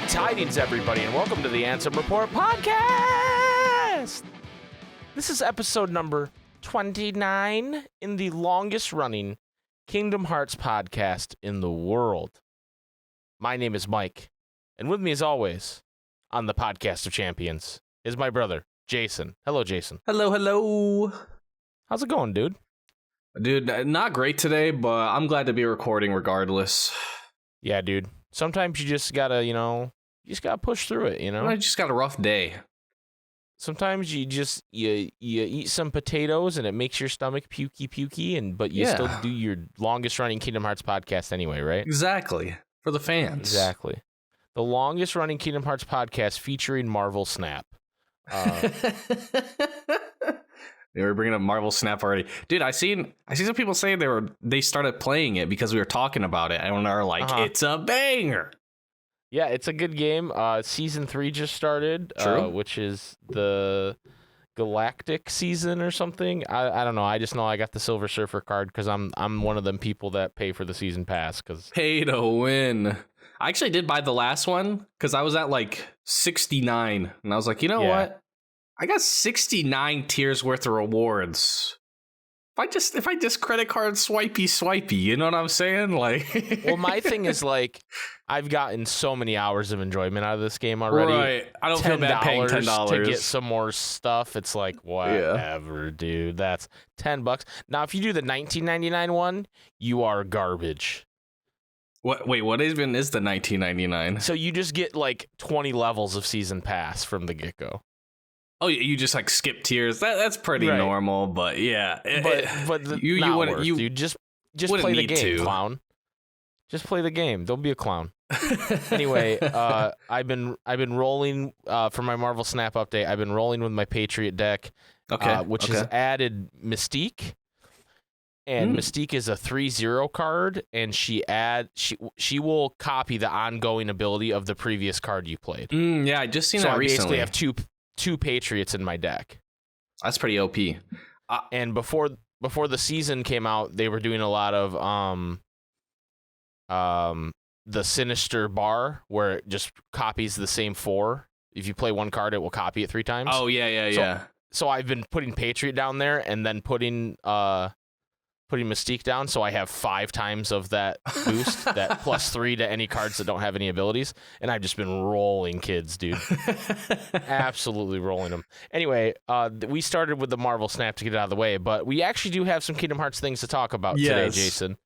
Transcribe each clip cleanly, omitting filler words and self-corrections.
Tidings, everybody, and welcome to the Ansem Report podcast. This is episode number 29 in the longest-running Kingdom Hearts podcast in the world. My name is Mike, and with me, as always, on the podcast of champions, is my brother, Jason. Hello, Jason. Hello. How's it going, dude? Dude, not great today, but I'm glad to be recording regardless. Yeah, dude. Sometimes you just gotta, push through it, I just got a rough day. Sometimes you eat some potatoes and it makes your stomach pukey, but you still do your longest running Kingdom Hearts podcast anyway, right? Exactly. For the fans. Exactly. The longest running Kingdom Hearts podcast featuring Marvel Snap. They were bringing up Marvel Snap already. Dude, I seen some people say they started playing it because we were talking about it and are like, It's a banger. Yeah, it's a good game. Season 3 just started, which is the Galactic season or something. I don't know. I just know I got the Silver Surfer card because I'm one of them people that pay for the season pass. Pay to win. I actually did buy the last one because I was at like 69. And I was like, you know what? I got 69 tiers worth of rewards. If I just credit card swipey, you know what I'm saying? Like, well, my thing is like, I've gotten so many hours of enjoyment out of this game already. Right. I don't feel bad paying $10 to get some more stuff. It's like, whatever, dude. That's $10. Now, if you do the $19.99 one, you are garbage. What even is the $19.99? So you just get like 20 levels of season pass from the get-go. Oh, you just like skip tiers. That's pretty normal, but yeah. But you wouldn't, dude. Just play the game, clown. Just play the game. Don't be a clown. Anyway, I've been rolling for my Marvel Snap update. I've been rolling with my Patriot deck, which has added Mystique. And Mystique is a 3/0 card, and she will copy the ongoing ability of the previous card you played. Yeah, I just seen that recently. So I basically have two Patriots in my deck. That's pretty OP. And before the season came out, they were doing a lot of the Sinister Bar, where it just copies the same 4. If you play one card, it will copy it 3 times. Oh yeah. So I've been putting Patriot down there, and then putting Mystique down, so I have 5 times of that boost, that +3 to any cards that don't have any abilities, and I've just been rolling kids, dude. Absolutely rolling them. Anyway, we started with the Marvel Snap to get it out of the way, but we actually do have some Kingdom Hearts things to talk about today, Jason.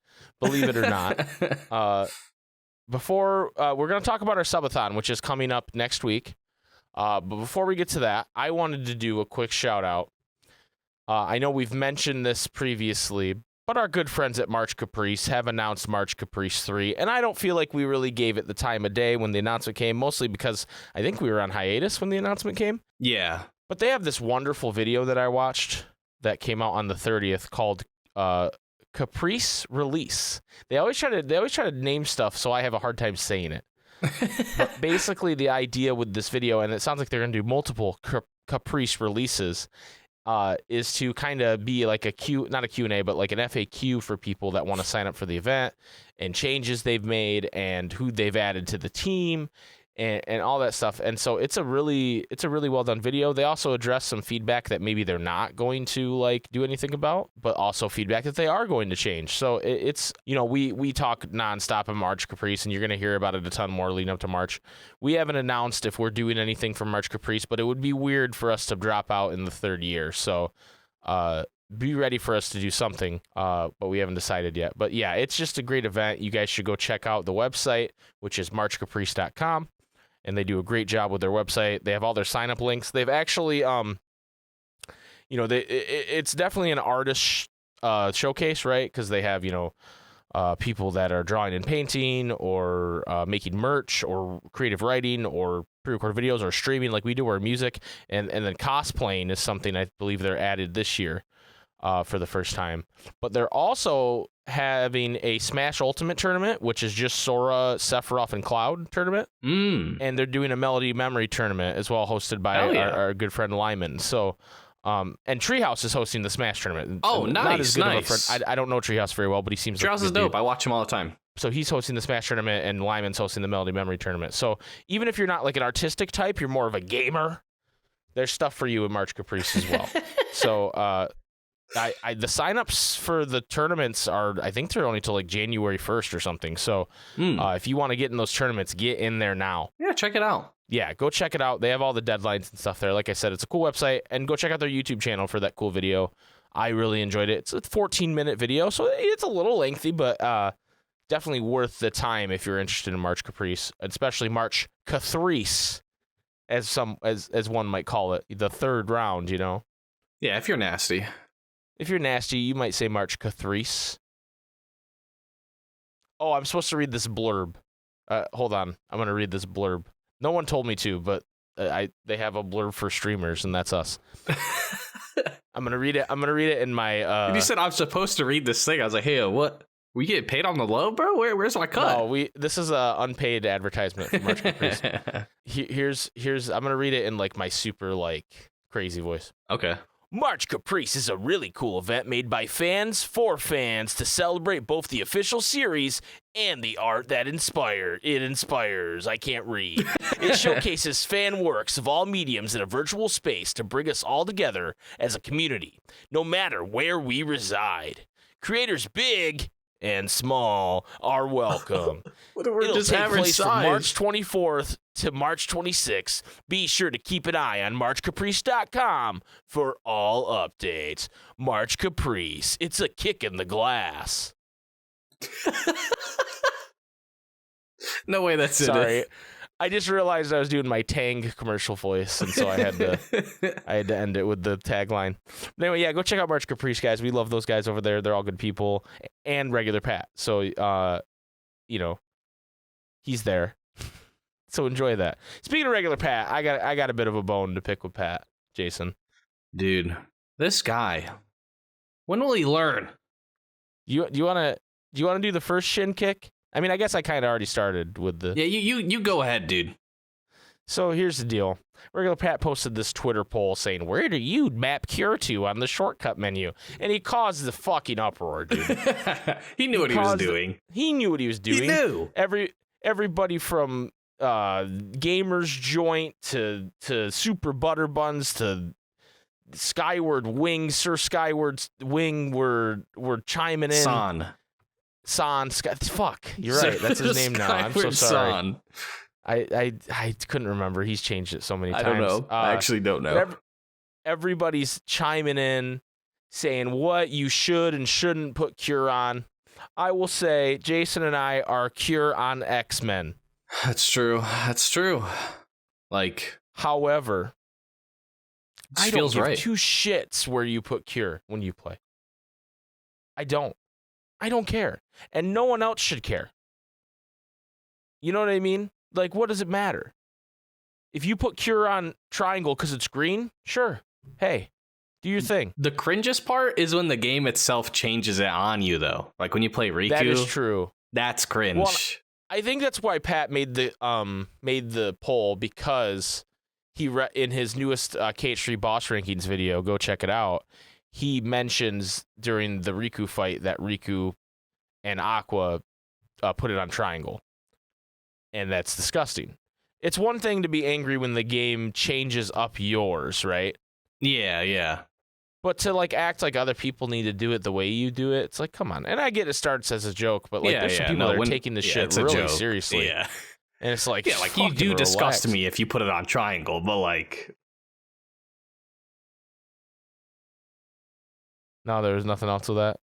Believe it or not. We're going to talk about our subathon, which is coming up next week. But before we get to that, I wanted to do a quick shout-out. I know we've mentioned this previously, but our good friends at March Caprice have announced March Caprice 3, and I don't feel like we really gave it the time of day when the announcement came, mostly because I think we were on hiatus when the announcement came. Yeah. But they have this wonderful video that I watched that came out on the 30th called Caprice Release. They always try to name stuff, so I have a hard time saying it. But basically, the idea with this video, and it sounds like they're going to do multiple Caprice releases, is to kind of be like not a Q&A, but like an FAQ for people that want to sign up for the event and changes they've made and who they've added to the team and all that stuff. And so it's a really well done video. They also address some feedback that maybe they're not going to like do anything about, but also feedback that they are going to change. So it's, we talk nonstop in March Caprice, and you're going to hear about it a ton more leading up to March. We haven't announced if we're doing anything for March Caprice, but it would be weird for us to drop out in the 3rd year. So be ready for us to do something, but we haven't decided yet. But yeah, it's just a great event. You guys should go check out the website, which is marchcaprice.com. And they do a great job with their website. They have all their sign-up links. They've actually, it's definitely an artist showcase, right? Because they have, people that are drawing and painting or making merch or creative writing or pre-recorded videos or streaming like we do, or music. And then cosplaying is something I believe they're added this year for the first time. But they're also having a Smash Ultimate tournament, which is just Sora, Sephiroth, and Cloud tournament. And they're doing a Melody Memory tournament as well, hosted by our good friend Lyman. So, and Treehouse is hosting the Smash tournament. Oh, nice, Not as good of a friend. I don't know Treehouse very well, but he seems Treehouse is dope. I watch him all the time. So he's hosting the Smash tournament, and Lyman's hosting the Melody Memory tournament. So even if you're not like an artistic type, you're more of a gamer. There's stuff for you in March Caprice as well. So the signups for the tournaments are, I think they're only till like January 1st or something. So if you want to get in those tournaments, get in there now. Yeah, check it out. Yeah, go check it out. They have all the deadlines and stuff there. Like I said, it's a cool website, and go check out their YouTube channel for that cool video. I really enjoyed it. It's a 14-minute video, so it's a little lengthy, but definitely worth the time if you're interested in March Caprice, especially March Caprice, as one might call it, the third round, you know? Yeah, if you're nasty. If you're nasty, you might say March Caprice. Oh, I'm supposed to read this blurb. Hold on. I'm going to read this blurb. No one told me to, but they have a blurb for streamers, and that's us. I'm gonna read it. I'm gonna read it in my. You said I'm supposed to read this thing. I was like, hey, what? We get paid on the low, bro? Where's my cut? No, this is a unpaid advertisement for March Caprice. Here's. I'm gonna read it in like my super like crazy voice. Okay. March Caprice is a really cool event made by fans for fans to celebrate both the official series and the art that inspires. I can't read. It showcases fan works of all mediums in a virtual space to bring us all together as a community, no matter where we reside. Creators big and small are welcome. It'll just take place size. from March 24th to March 26th. Be sure to keep an eye on MarchCaprice.com for all updates. March Caprice, it's a kick in the glass. No way that's Sorry. it. I just realized I was doing my Tang commercial voice, and so I had to end it with the tagline. But anyway, yeah, go check out March Caprice, guys. We love those guys over there. They're all good people, and regular Pat. So, you know, he's there. So enjoy that. Speaking of regular Pat, I got a bit of a bone to pick with Pat, Jason. Dude, this guy. When will he learn? You want to do the first shin kick? I mean, I guess I kind of already started with the... Yeah, you go ahead, dude. So here's the deal. Regular Pat posted this Twitter poll saying, where do you map cure to on the shortcut menu? And he caused the fucking uproar, dude. He knew what he was doing. He knew what he was doing. He knew. Everybody from Gamer's Joint to Super Butter Buns to Skyward Wing, Sir Skyward Wing were chiming in. Fuck, you're right. That's his name now. I'm so sorry. San. I couldn't remember. He's changed it so many times. I don't know. I actually don't know. Everybody's chiming in, saying what you should and shouldn't put cure on. I will say, Jason and I are cure on X-Men. That's true. That's true. Like, however, I don't give right. two shits where you put cure when you play. I don't care. And no one else should care. You know what I mean? Like, what does it matter? If you put cure on triangle because it's green, sure. Hey, do your thing. The cringiest part is when the game itself changes it on you, though. Like when you play Riku. That is true. That's cringe. Well, I think that's why Pat made the poll, because he in his newest KH3 boss rankings video, go check it out. He mentions during the Riku fight that Riku and Aqua put it on triangle. And that's disgusting. It's one thing to be angry when the game changes up yours, right? Yeah. But to like act like other people need to do it the way you do it, it's like, come on. And I get it starts as a joke, but like there's some people that are taking this shit really seriously. Yeah. And it's like, yeah, like you do disgust me if you put it on triangle, but like... No, there was nothing else with that.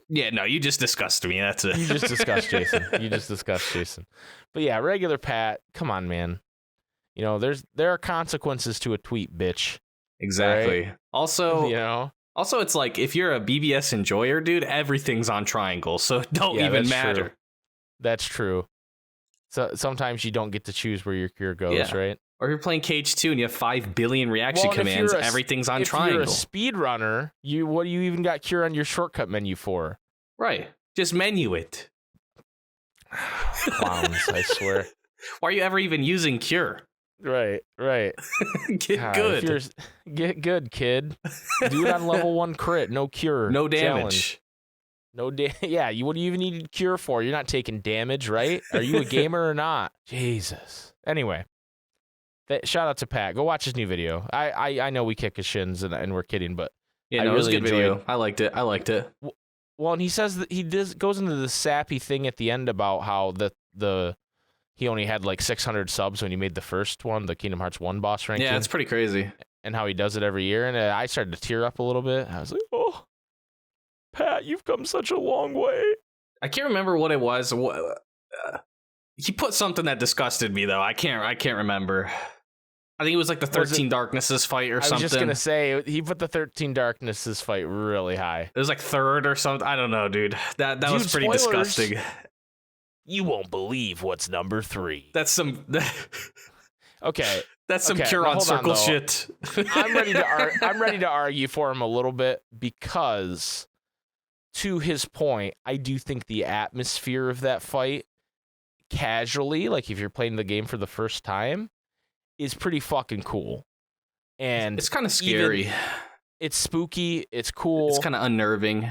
Yeah, no, you just disgust me. That's it. You just disgust Jason. But yeah, regular Pat, come on, man. You know, there are consequences to a tweet, bitch. Exactly. Right? Also, Also, it's like if you're a BBS enjoyer, dude, everything's on triangle, so it don't even matter. True. That's true. So sometimes you don't get to choose where your cure goes, right? Or you're playing KH2 and you have 5 billion reaction commands. Everything's on triangle. If you're a speedrunner, what do you even got cure on your shortcut menu for? Right. Just menu it. Clowns, I swear. Why are you ever even using cure? Right. Get good. Get good, kid. Do it on level 1 crit. No cure. No damage. Challenge. No yeah, what do you even need a cure for? You're not taking damage, right? Are you a gamer or not? Jesus. Anyway, shout out to Pat. Go watch his new video. I know we kick his shins and we're kidding, but yeah, I no, really it was a good enjoyed video. I liked it. Well, and he says that he goes into the sappy thing at the end about how he only had like 600 subs when he made the first one, the Kingdom Hearts 1 boss ranking. Yeah, it's pretty crazy. And how he does it every year. And I started to tear up a little bit. I was like, oh, Pat, you've come such a long way. I can't remember what it was. He put something that disgusted me, though. I can't remember. I think it was like the 13 Darknesses fight or something. I was just going to say, he put the 13 Darknesses fight really high. It was like third or something. I don't know, dude. That was pretty disgusting. You won't believe what's number 3. That's some... Okay. That's some cure on circle shit. I'm ready to argue for him a little bit because, to his point, I do think the atmosphere of that fight, casually, like if you're playing the game for the first time, is pretty fucking cool. And it's kind of scary. It's spooky. It's cool. It's kind of unnerving.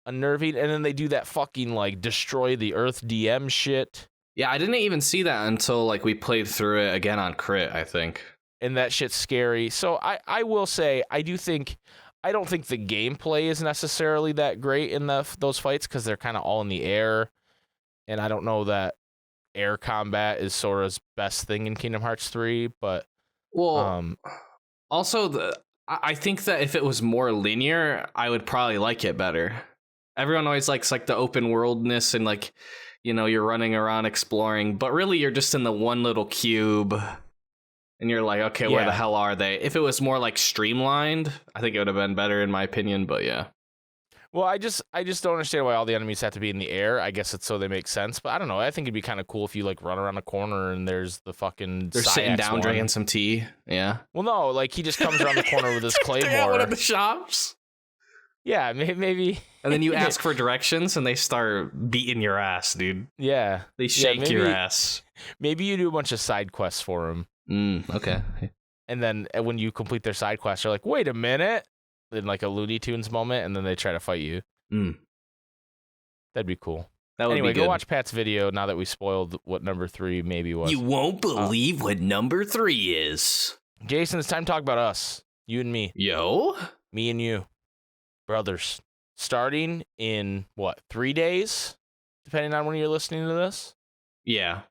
And then they do that fucking like destroy the Earth DM shit. Yeah, I didn't even see that until like we played through it again on Crit, I think. And that shit's scary. So I will say, I don't think the gameplay is necessarily that great in those fights because they're kind of all in the air. And I don't know that air combat is Sora's best thing in Kingdom Hearts 3, but... Well, also, I think that if it was more linear, I would probably like it better. Everyone always likes like the open worldness and like... You know, you're running around exploring, but really you're just in the one little cube and you're like, okay, where the hell are they? If it was more like streamlined, I think it would have been better in my opinion, but yeah. Well, I just don't understand why all the enemies have to be in the air. I guess it's so they make sense, but I don't know. I think it'd be kind of cool if you like run around a corner and there's the fucking They're sitting down drinking some tea. Yeah. Well, no, like he just comes around the corner with his claymore. At one of the shops. Yeah, maybe. And then you ask for directions and they start beating your ass, dude. Yeah. They shake your ass. Maybe you do a bunch of side quests for them. Okay. And then when you complete their side quests, you're like, wait a minute. In like a Looney Tunes moment, and then they try to fight you. That'd be cool. That would anyway, be good. Go watch Pat's video now that we spoiled what number 3 maybe was. You won't believe what number 3 is. Jason, it's time to talk about us. You and me. Yo? Me and you. Brothers. Starting in, 3 days? Depending on when you're listening to this? Yeah.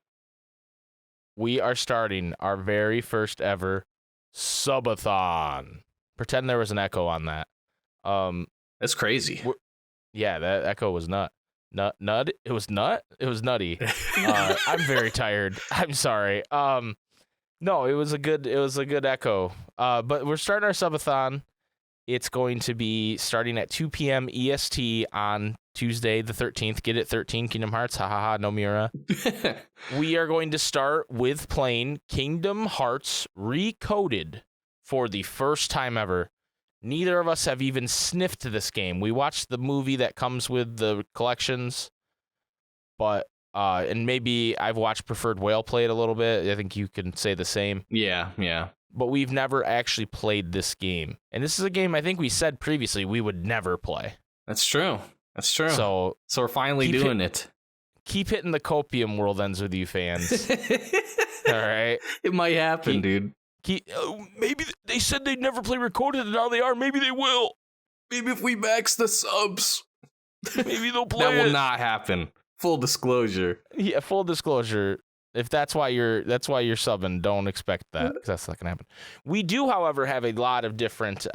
We are starting our very first ever subathon. Pretend there was an echo on that. That's crazy. Yeah, that echo was nut. It was nutty. I'm very tired. I'm sorry. No, it was a good echo. But we're starting our subathon. It's going to be starting at 2 p.m. EST on Tuesday the 13th. Get it, 13 Kingdom Hearts. Ha ha ha, no Mira. We are going to start with playing Kingdom Hearts Recoded for the first time ever. Neither of us have even sniffed this game. We watched the movie that comes with the collections, but and maybe I've watched Preferred Whale play it a little bit. I think you can say the same. Yeah. But we've never actually played this game. And this is a game I think we said previously we would never play. That's true. So we're finally doing it. Keep hitting the copium world ends with you fans. All right? It might happen, dude. Maybe they said they'd never play Recoded and now they are. Maybe they will. Maybe if we max the subs. Maybe they'll play That will not happen. Full disclosure. Yeah, full disclosure. If that's why you're subbing, don't expect that because that's not gonna happen. We do, however, have a lot of different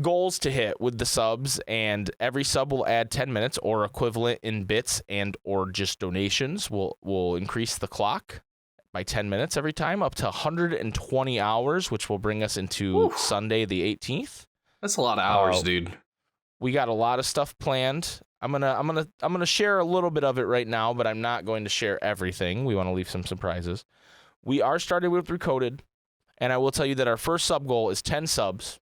goals to hit with the subs, and every sub will add 10 minutes or equivalent in bits and or just donations. Will increase the clock by 10 minutes every time, up to 120 hours, which will bring us into Sunday the 18th. That's a lot of hours, dude. We got a lot of stuff planned. I'm gonna share a little bit of it right now, but I'm not going to share everything. We want to leave some surprises. We are starting with Recoded, and I will tell you that our first sub goal is 10 subs,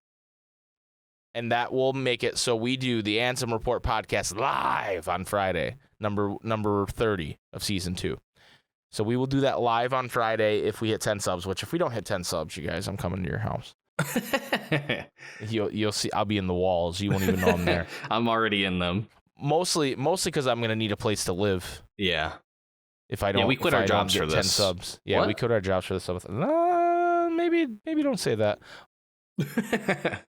and that will make it so we do the Ansem Report podcast live on Friday, number 30 of season 2. So we will do that live on Friday if we hit 10 subs. Which if we don't hit 10 subs, you guys, I'm coming to your house. You'll see. I'll be in the walls. You won't even know I'm there. I'm already in them. Mostly because I'm gonna need a place to live. Yeah. If I don't, we quit our jobs for 10 this. subs. Yeah, What? we quit our jobs for this stuff. Maybe don't say that.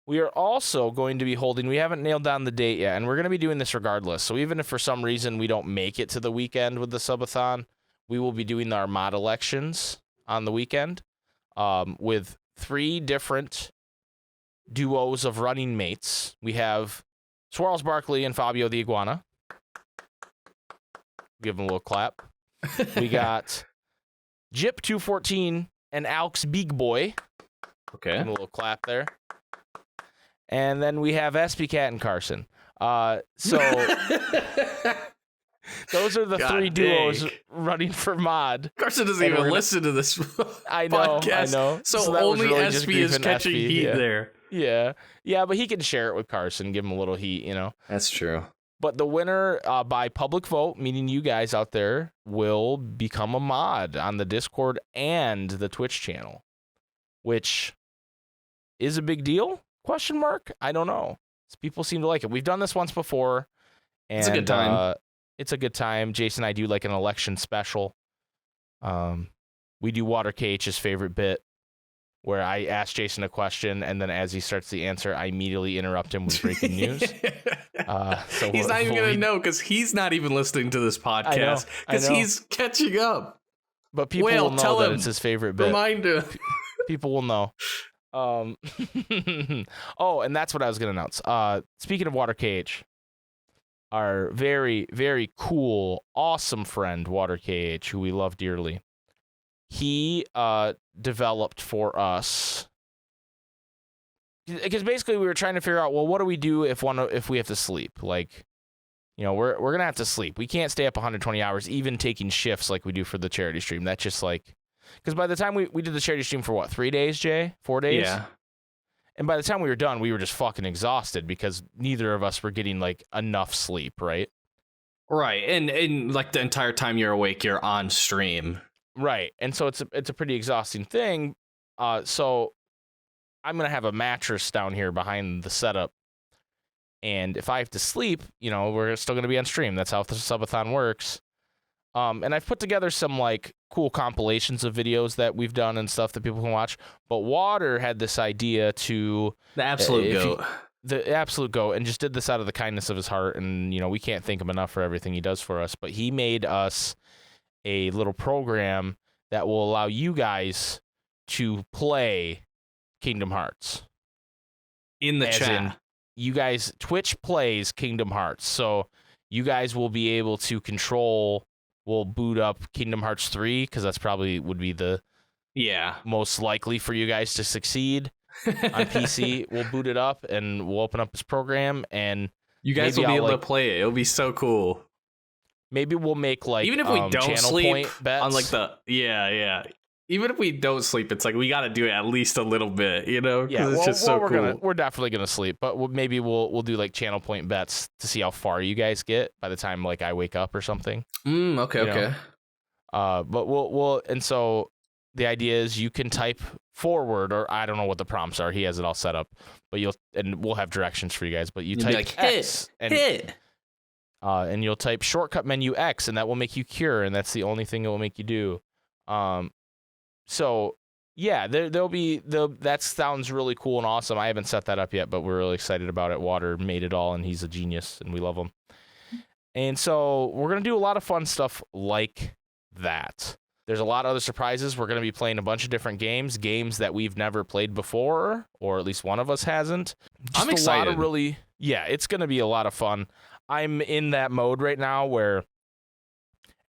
We are also going to be holding, we haven't nailed down the date yet, and we're going to be doing this regardless. So even if for some reason we don't make it to the weekend with the subathon, we will be doing our mod elections on the weekend with 3 different duos of running mates. We have Swirls Barkley and Fabio the Iguana. Give them a little clap. We got Jip 214 and Alex Big Boy. Okay. Give him a little clap there. And then we have SpikeGhetti and Carson. So those are the God 3 duos dang. running for mod. Carson doesn't And even we're listen to this I know, podcast. I know. So that was only really just SP is beefing catching SP, heat yeah. there. Yeah, but he can share it with Carson, give him a little heat, you know. That's true. But the winner by public vote, meaning you guys out there, will become a mod on the Discord and the Twitch channel, which is a big deal? Question mark? I don't know. People seem to like it. We've done this once before. And, It's a good time. It's a good time. Jason and I do like an election special. We do Water KH's favorite bit, where I ask Jason a question, and then as he starts the answer, I immediately interrupt him with breaking news. So he's not even going to know because he's not even listening to this podcast because he's catching up. But people will know that it's his favorite bit. Remind him. People will know. Oh, and that's what I was going to announce. Speaking of Water KH, our very, very cool, awesome friend, Water KH, who we love dearly, he developed for us, because basically we were trying to figure out, well, what do we do if we have to sleep? Like, you know, we're going to have to sleep. We can't stay up 120 hours, even taking shifts like we do for the charity stream. That's just like, because by the time we did the charity stream for what, 3 days, Jay? 4 days? Yeah. And by the time we were done, we were just fucking exhausted because neither of us were getting like enough sleep, right? Right. And like the entire time you're awake, you're on stream. Right. And so it's a pretty exhausting thing. So I'm going to have a mattress down here behind the setup. And if I have to sleep, you know, we're still going to be on stream. That's how the subathon works. And I've put together some like cool compilations of videos that we've done and stuff that people can watch. But Water had this idea to the absolute goat. The absolute goat, and just did this out of the kindness of his heart. And, you know, we can't thank him enough for everything he does for us. But he made us a little program that will allow you guys to play Kingdom Hearts. In the chat. You guys, Twitch plays Kingdom Hearts. So you guys will be able to control, we'll boot up Kingdom Hearts 3, because that's probably would be the most likely for you guys to succeed on PC. We'll boot it up and we'll open up this program, and you guys will be able to play it. It'll be so cool. Maybe we'll make like even if we don't sleep bets on like even if we don't sleep, it's like we got to do it at least a little bit, you know? Yeah, it's just so cool. We're definitely gonna sleep, but maybe we'll do like channel point bets to see how far you guys get by the time like I wake up or something. Okay. But we'll and so the idea is you can type forward, or I don't know what the prompts are. He has it all set up, but we'll have directions for you guys. But you'll type like, X hit. And you'll type shortcut menu X, and that will make you cure, and that's the only thing it will make you do. So yeah, that sounds really cool and awesome. I haven't set that up yet, but we're really excited about it. Water made it all, and he's a genius, and we love him. And so we're gonna do a lot of fun stuff like that. There's a lot of other surprises. We're gonna be playing a bunch of different games that we've never played before, or at least one of us hasn't. I'm excited. It's gonna be a lot of fun. I'm in that mode right now where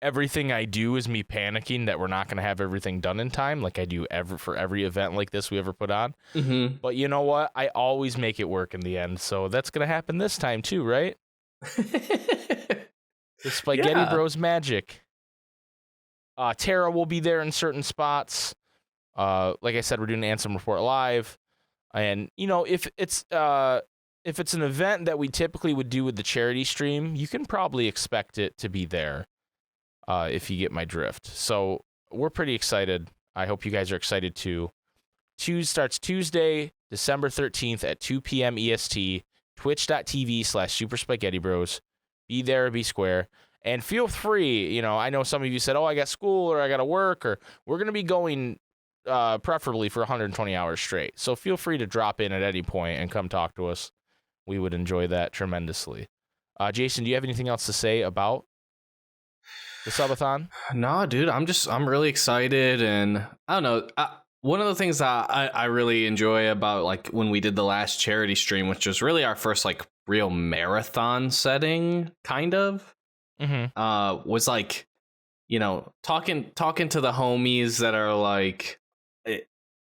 everything I do is me panicking that we're not going to have everything done in time, like I do for every event like this we ever put on. Mm-hmm. But you know what? I always make it work in the end, so that's going to happen this time too, right? The SpikeGhetti Bros magic. Tara will be there in certain spots. Like I said, we're doing an Ansem report live, and you know, if it's an event that we typically would do with the charity stream, you can probably expect it to be there. If you get my drift. So we're pretty excited. I hope you guys are excited too. Starts Tuesday, December 13th at 2 p.m. EST, twitch.tv/Super SpikeGhetti Bros. Be there, be square. And feel free, I know some of you said, oh, I got school or I got to work, or we're going to be going preferably for 120 hours straight. So feel free to drop in at any point and come talk to us. We would enjoy that tremendously. Jason, do you have anything else to say about the subathon? No, dude, I'm really excited. And I don't know. One of the things that I really enjoy about like when we did the last charity stream, which was really our first like real marathon setting kind of, was like, talking to the homies that are like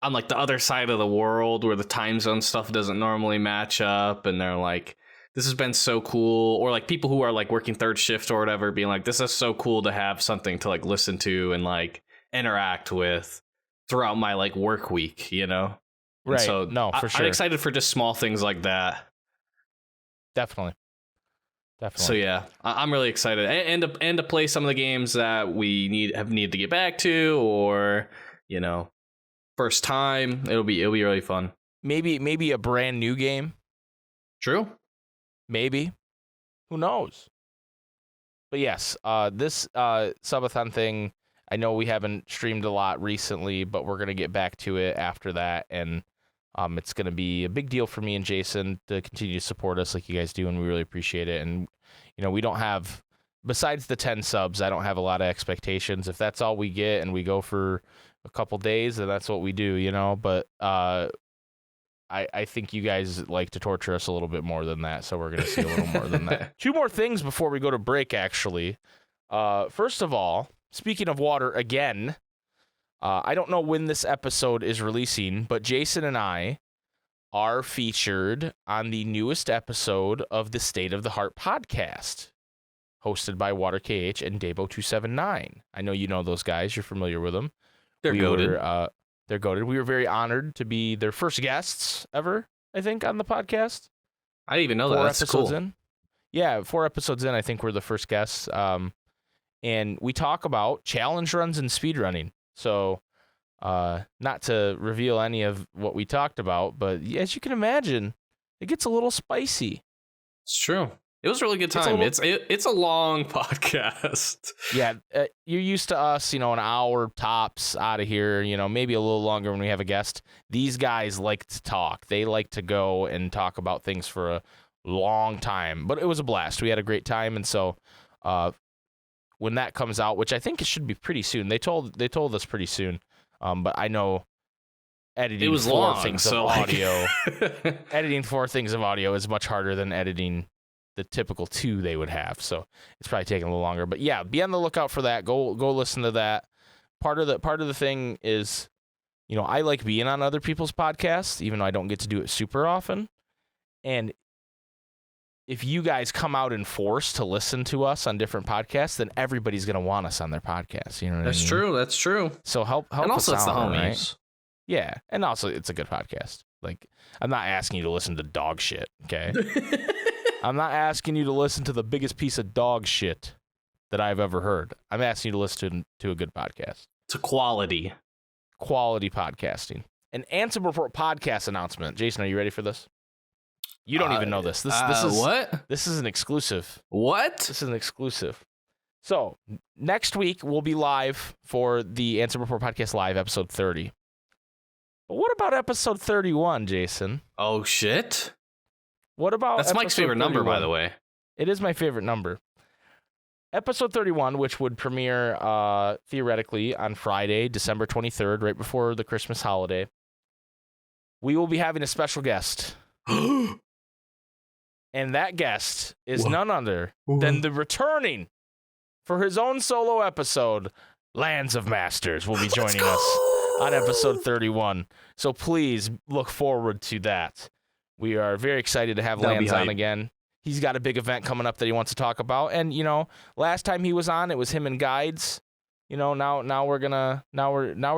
on like the other side of the world where the time zone stuff doesn't normally match up. And they're like, this has been so cool. Or like people who are like working third shift or whatever being like, this is so cool to have something to like listen to and like interact with throughout my like work week, Right. And so no, for sure. I'm excited for just small things like that. Definitely. So yeah, I'm really excited, and to play some of the games that we need to get back to, or first time. It'll be really fun. Maybe a brand new game. True. Maybe. Who knows? But yes, this subathon thing, I know we haven't streamed a lot recently, but we're going to get back to it after that. And it's going to be a big deal for me and Jason to continue to support us like you guys do, and we really appreciate it. And, we don't have, besides the 10 subs, I don't have a lot of expectations. If that's all we get and we go for a couple days, then that's what we do, But I think you guys like to torture us a little bit more than that, so we're going to see a little more than that. Two more things before we go to break, actually. First of all, speaking of water again, I don't know when this episode is releasing, but Jason and I are featured on the newest episode of the State of the Heart podcast, hosted by WaterKH and Dabo279. I know you know those guys. You're familiar with them. They're goated. They're goated. We were very honored to be their first guests ever, I think, on the podcast. I didn't even know that. That's episodes cool. In. Yeah, 4 episodes in, I think we're the first guests. And we talk about challenge runs and speedrunning. So, not to reveal any of what we talked about, but as you can imagine, it gets a little spicy. It's true. It was a really good time. It's a long podcast. Yeah, you're used to us, an hour tops out of here, maybe a little longer when we have a guest. These guys like to talk. They like to go and talk about things for a long time. But it was a blast. We had a great time, and so when that comes out, which I think it should be pretty soon. They told us pretty soon. But I know editing things of audio. Editing 4 things of audio is much harder than editing the typical 2 they would have, so it's probably taking a little longer. But yeah, be on the lookout for that. Go listen to that. Part of the thing is, I like being on other people's podcasts, even though I don't get to do it super often. And if you guys come out in force to listen to us on different podcasts, then everybody's gonna want us on their podcast. You know what I mean? True. That's true. So help. And also, us it's out, the homies. right? Yeah, and also it's a good podcast. Like, I'm not asking you to listen to dog shit. Okay. I'm not asking you to listen to the biggest piece of dog shit that I've ever heard. I'm asking you to listen to a good podcast. It's a quality podcasting. An Ansem Report podcast announcement. Jason, are you ready for this? You don't even know this. This is what? This is an exclusive. What? This is an exclusive. So next week we'll be live for the Ansem Report podcast live episode 30. But what about episode 31, Jason? Oh shit. What about That's Mike's favorite 31? number, by the way. It is my favorite number. Episode 31, which would premiere theoretically on Friday, December 23rd, right before the Christmas holiday. We will be having a special guest. And that guest is none other than the returning for his own solo episode, Lands of Masters will be joining us on episode 31. So please look forward to that. We are very excited to have Lance on again. He's got a big event coming up that he wants to talk about. And, last time he was on, it was him and guides. Now we're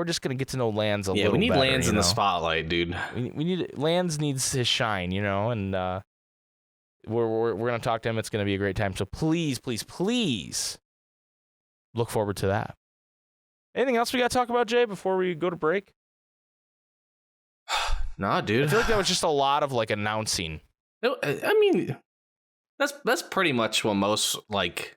just gonna get to know Lance a little better. Yeah, we need Lance in the spotlight, dude. We need Lance needs his shine, and we're gonna talk to him. It's gonna be a great time. So please look forward to that. Anything else we gotta talk about, Jay, before we go to break? Nah, dude. I feel like that was just a lot of announcing. I mean, That's pretty much what most like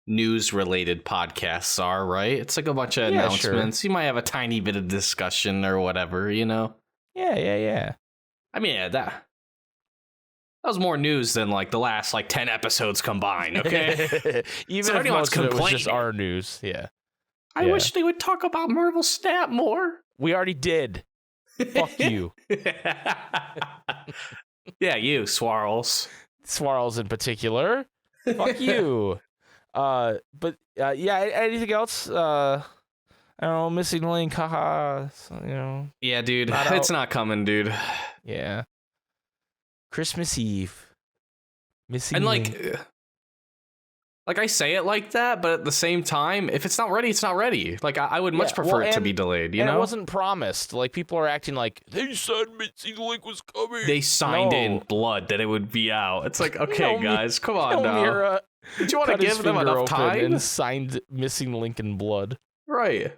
news related podcasts are, right? It's like a bunch of announcements. Sure. You might have a tiny bit of discussion or whatever, you know? Yeah. I mean, that was more news than like the last like 10 episodes combined, okay? Even so if most of it was just our news, yeah. I wish they would talk about Marvel Snap more. We already did. Fuck you. Yeah, you, Swarls. Swarls in particular. Fuck you. But anything else? I don't know, missing link, haha. So, you know. Yeah, dude. It's not coming, dude. Yeah. Christmas Eve. Missing and link. Like I say it like that, but at the same time, if it's not ready, it's not ready. Like I would much prefer it to be delayed, you know? It wasn't promised. Like people are acting like they said Missing Link was coming. They signed it in blood that it would be out. It's like, okay, guys, come on now. Did you want to give them enough time? And signed Missing Link in blood. Right.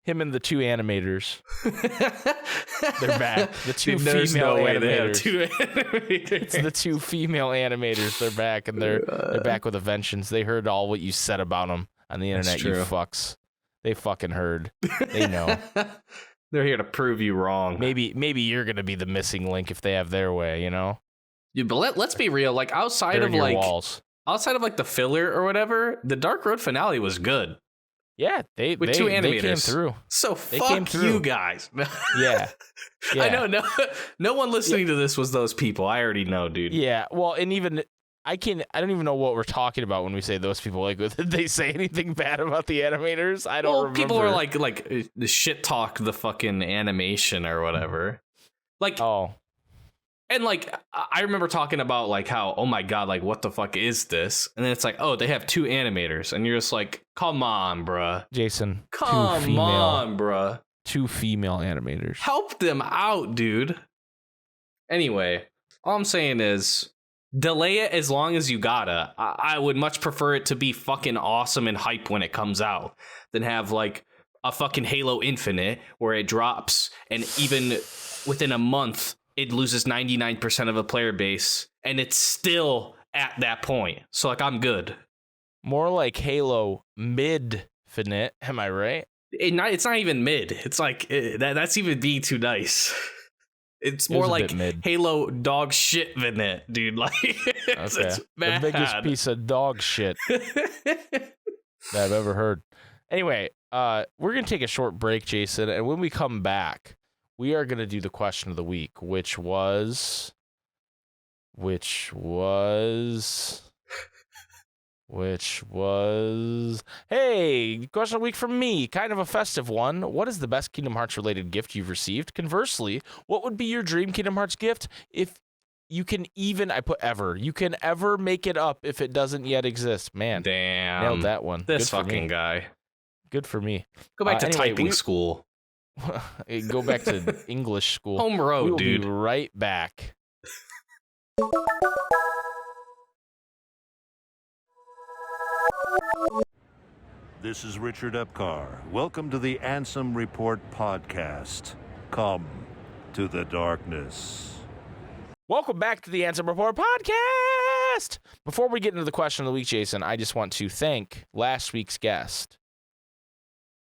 Him and the two animators. They're back. The two There's female no way animators. they have two animators. It's the two female animators. They're back, and they're back with a vengeance. They heard all what you said about them on the internet, you fucks. They fucking heard. They know. They're here to prove you wrong. Maybe you're gonna be the missing link if they have their way, you know? Yeah, but let's be real. Like outside of like the filler or whatever, the Dark Road finale was good. Yeah, with two animators. They came through. So fuck you guys. Yeah. I know. No one listening to this was those people. I already know, dude. Yeah. Well, and even I don't even know what we're talking about when we say those people. Like, did they say anything bad about the animators? I don't remember. People are like the shit talk the fucking animation or whatever. Like, and like I remember talking about like how, oh my god, like what the fuck is this? And then it's like, oh, they have two animators, and you're just like, come on, bruh. Jason, come on, bruh. Two female animators. Help them out, dude. Anyway, all I'm saying is delay it as long as you gotta. I would much prefer it to be fucking awesome and hype when it comes out than have like a fucking Halo Infinite where it drops and even within a month it loses 99% of a player base, and it's still at that point. So, like, I'm good. More like Halo Mid-Finite, am I right? It's not even mid. It's like, that's even being too nice. It's more like Halo dog shit Finite, dude. Like, it's bad. The biggest piece of dog shit that I've ever heard. Anyway, we're going to take a short break, Jason, and when we come back, we are going to do the question of the week, which was, hey, question of the week from me, kind of a festive one. What is the best Kingdom Hearts related gift you've received? Conversely, what would be your dream Kingdom Hearts gift if you can you can ever make it up if it doesn't yet exist? Man, damn, nailed that one. This fucking guy. Good for me. Go back to typing school. Go back to English school. Home road, we'll dude. Be right back. This is Richard Epcar. Welcome to the Ansem Report podcast. Come to the darkness. Welcome back to the Ansem Report podcast. Before we get into the question of the week, Jason, I just want to thank last week's guest,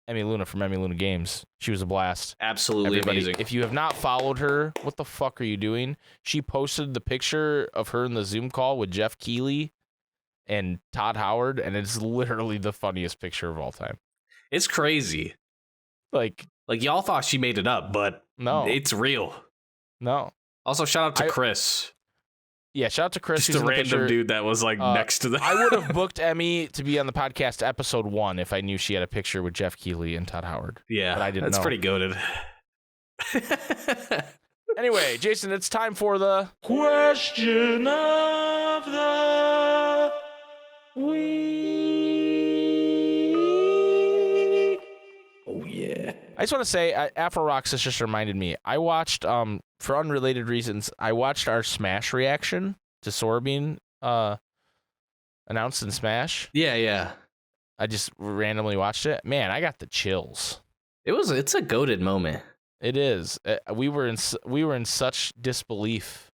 Emmy Luna from Emmy Luna Games. She was a blast. Absolutely amazing. If you have not followed her, what the fuck are you doing? She posted the picture of her in the Zoom call with Jeff Keighley and Todd Howard, and it's literally the funniest picture of all time. It's crazy. Like y'all thought she made it up, but no, it's real. No. Also, shout out to Chris. Yeah, shout out to Chris. Just a random dude that was like next to them. I would have booked Emmy to be on the podcast episode 1 if I knew she had a picture with Jeff Keighley and Todd Howard. Yeah, but I didn't know. That's pretty goated. Anyway, Jason, it's time for the question of the week. Oh, yeah. I just want to say, Afro Roxas just reminded me, I watched, for unrelated reasons, I watched our Smash reaction to Sora being announced in Smash. Yeah. I just randomly watched it. Man, I got the chills. It's a goated moment. It is. We were in such disbelief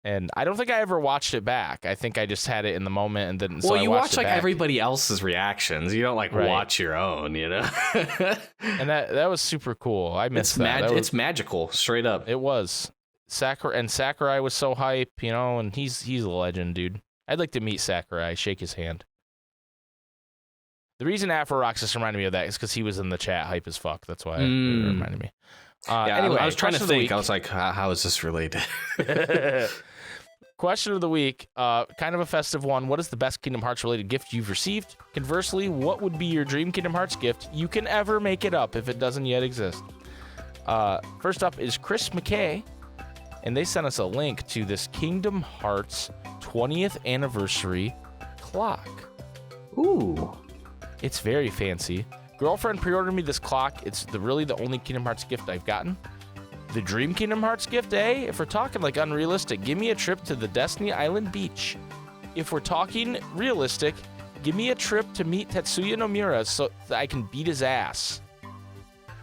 And I don't think I ever watched it back. I think I just had it in the moment and didn't. Well, so I you watched watch it like back. everybody else's reactions. You don't like Right. watch your own, you know? And that was super cool. I missed that. It's magical, straight up. It was. Sakurai was so hype, you know, and he's a legend, dude. I'd like to meet Sakurai, shake his hand. The reason Afro Roxas reminded me of that is because he was in the chat, hype as fuck. That's why it reminded me. Anyway, I was trying to think. I was was like, how is this related? Question of the week, kind of a festive one. What is the best Kingdom Hearts related gift you've received? Conversely, what would be your dream Kingdom Hearts gift? You can ever make it up if it doesn't yet exist. First up is Chris McKay, and they sent us a link to this Kingdom Hearts 20th anniversary clock. Ooh. It's very fancy. Girlfriend pre-ordered me this clock. It's really the only Kingdom Hearts gift I've gotten. The dream Kingdom Hearts gift, eh? If we're talking like unrealistic, give me a trip to the Destiny Island beach. If we're talking realistic, give me a trip to meet Tetsuya Nomura so that I can beat his ass.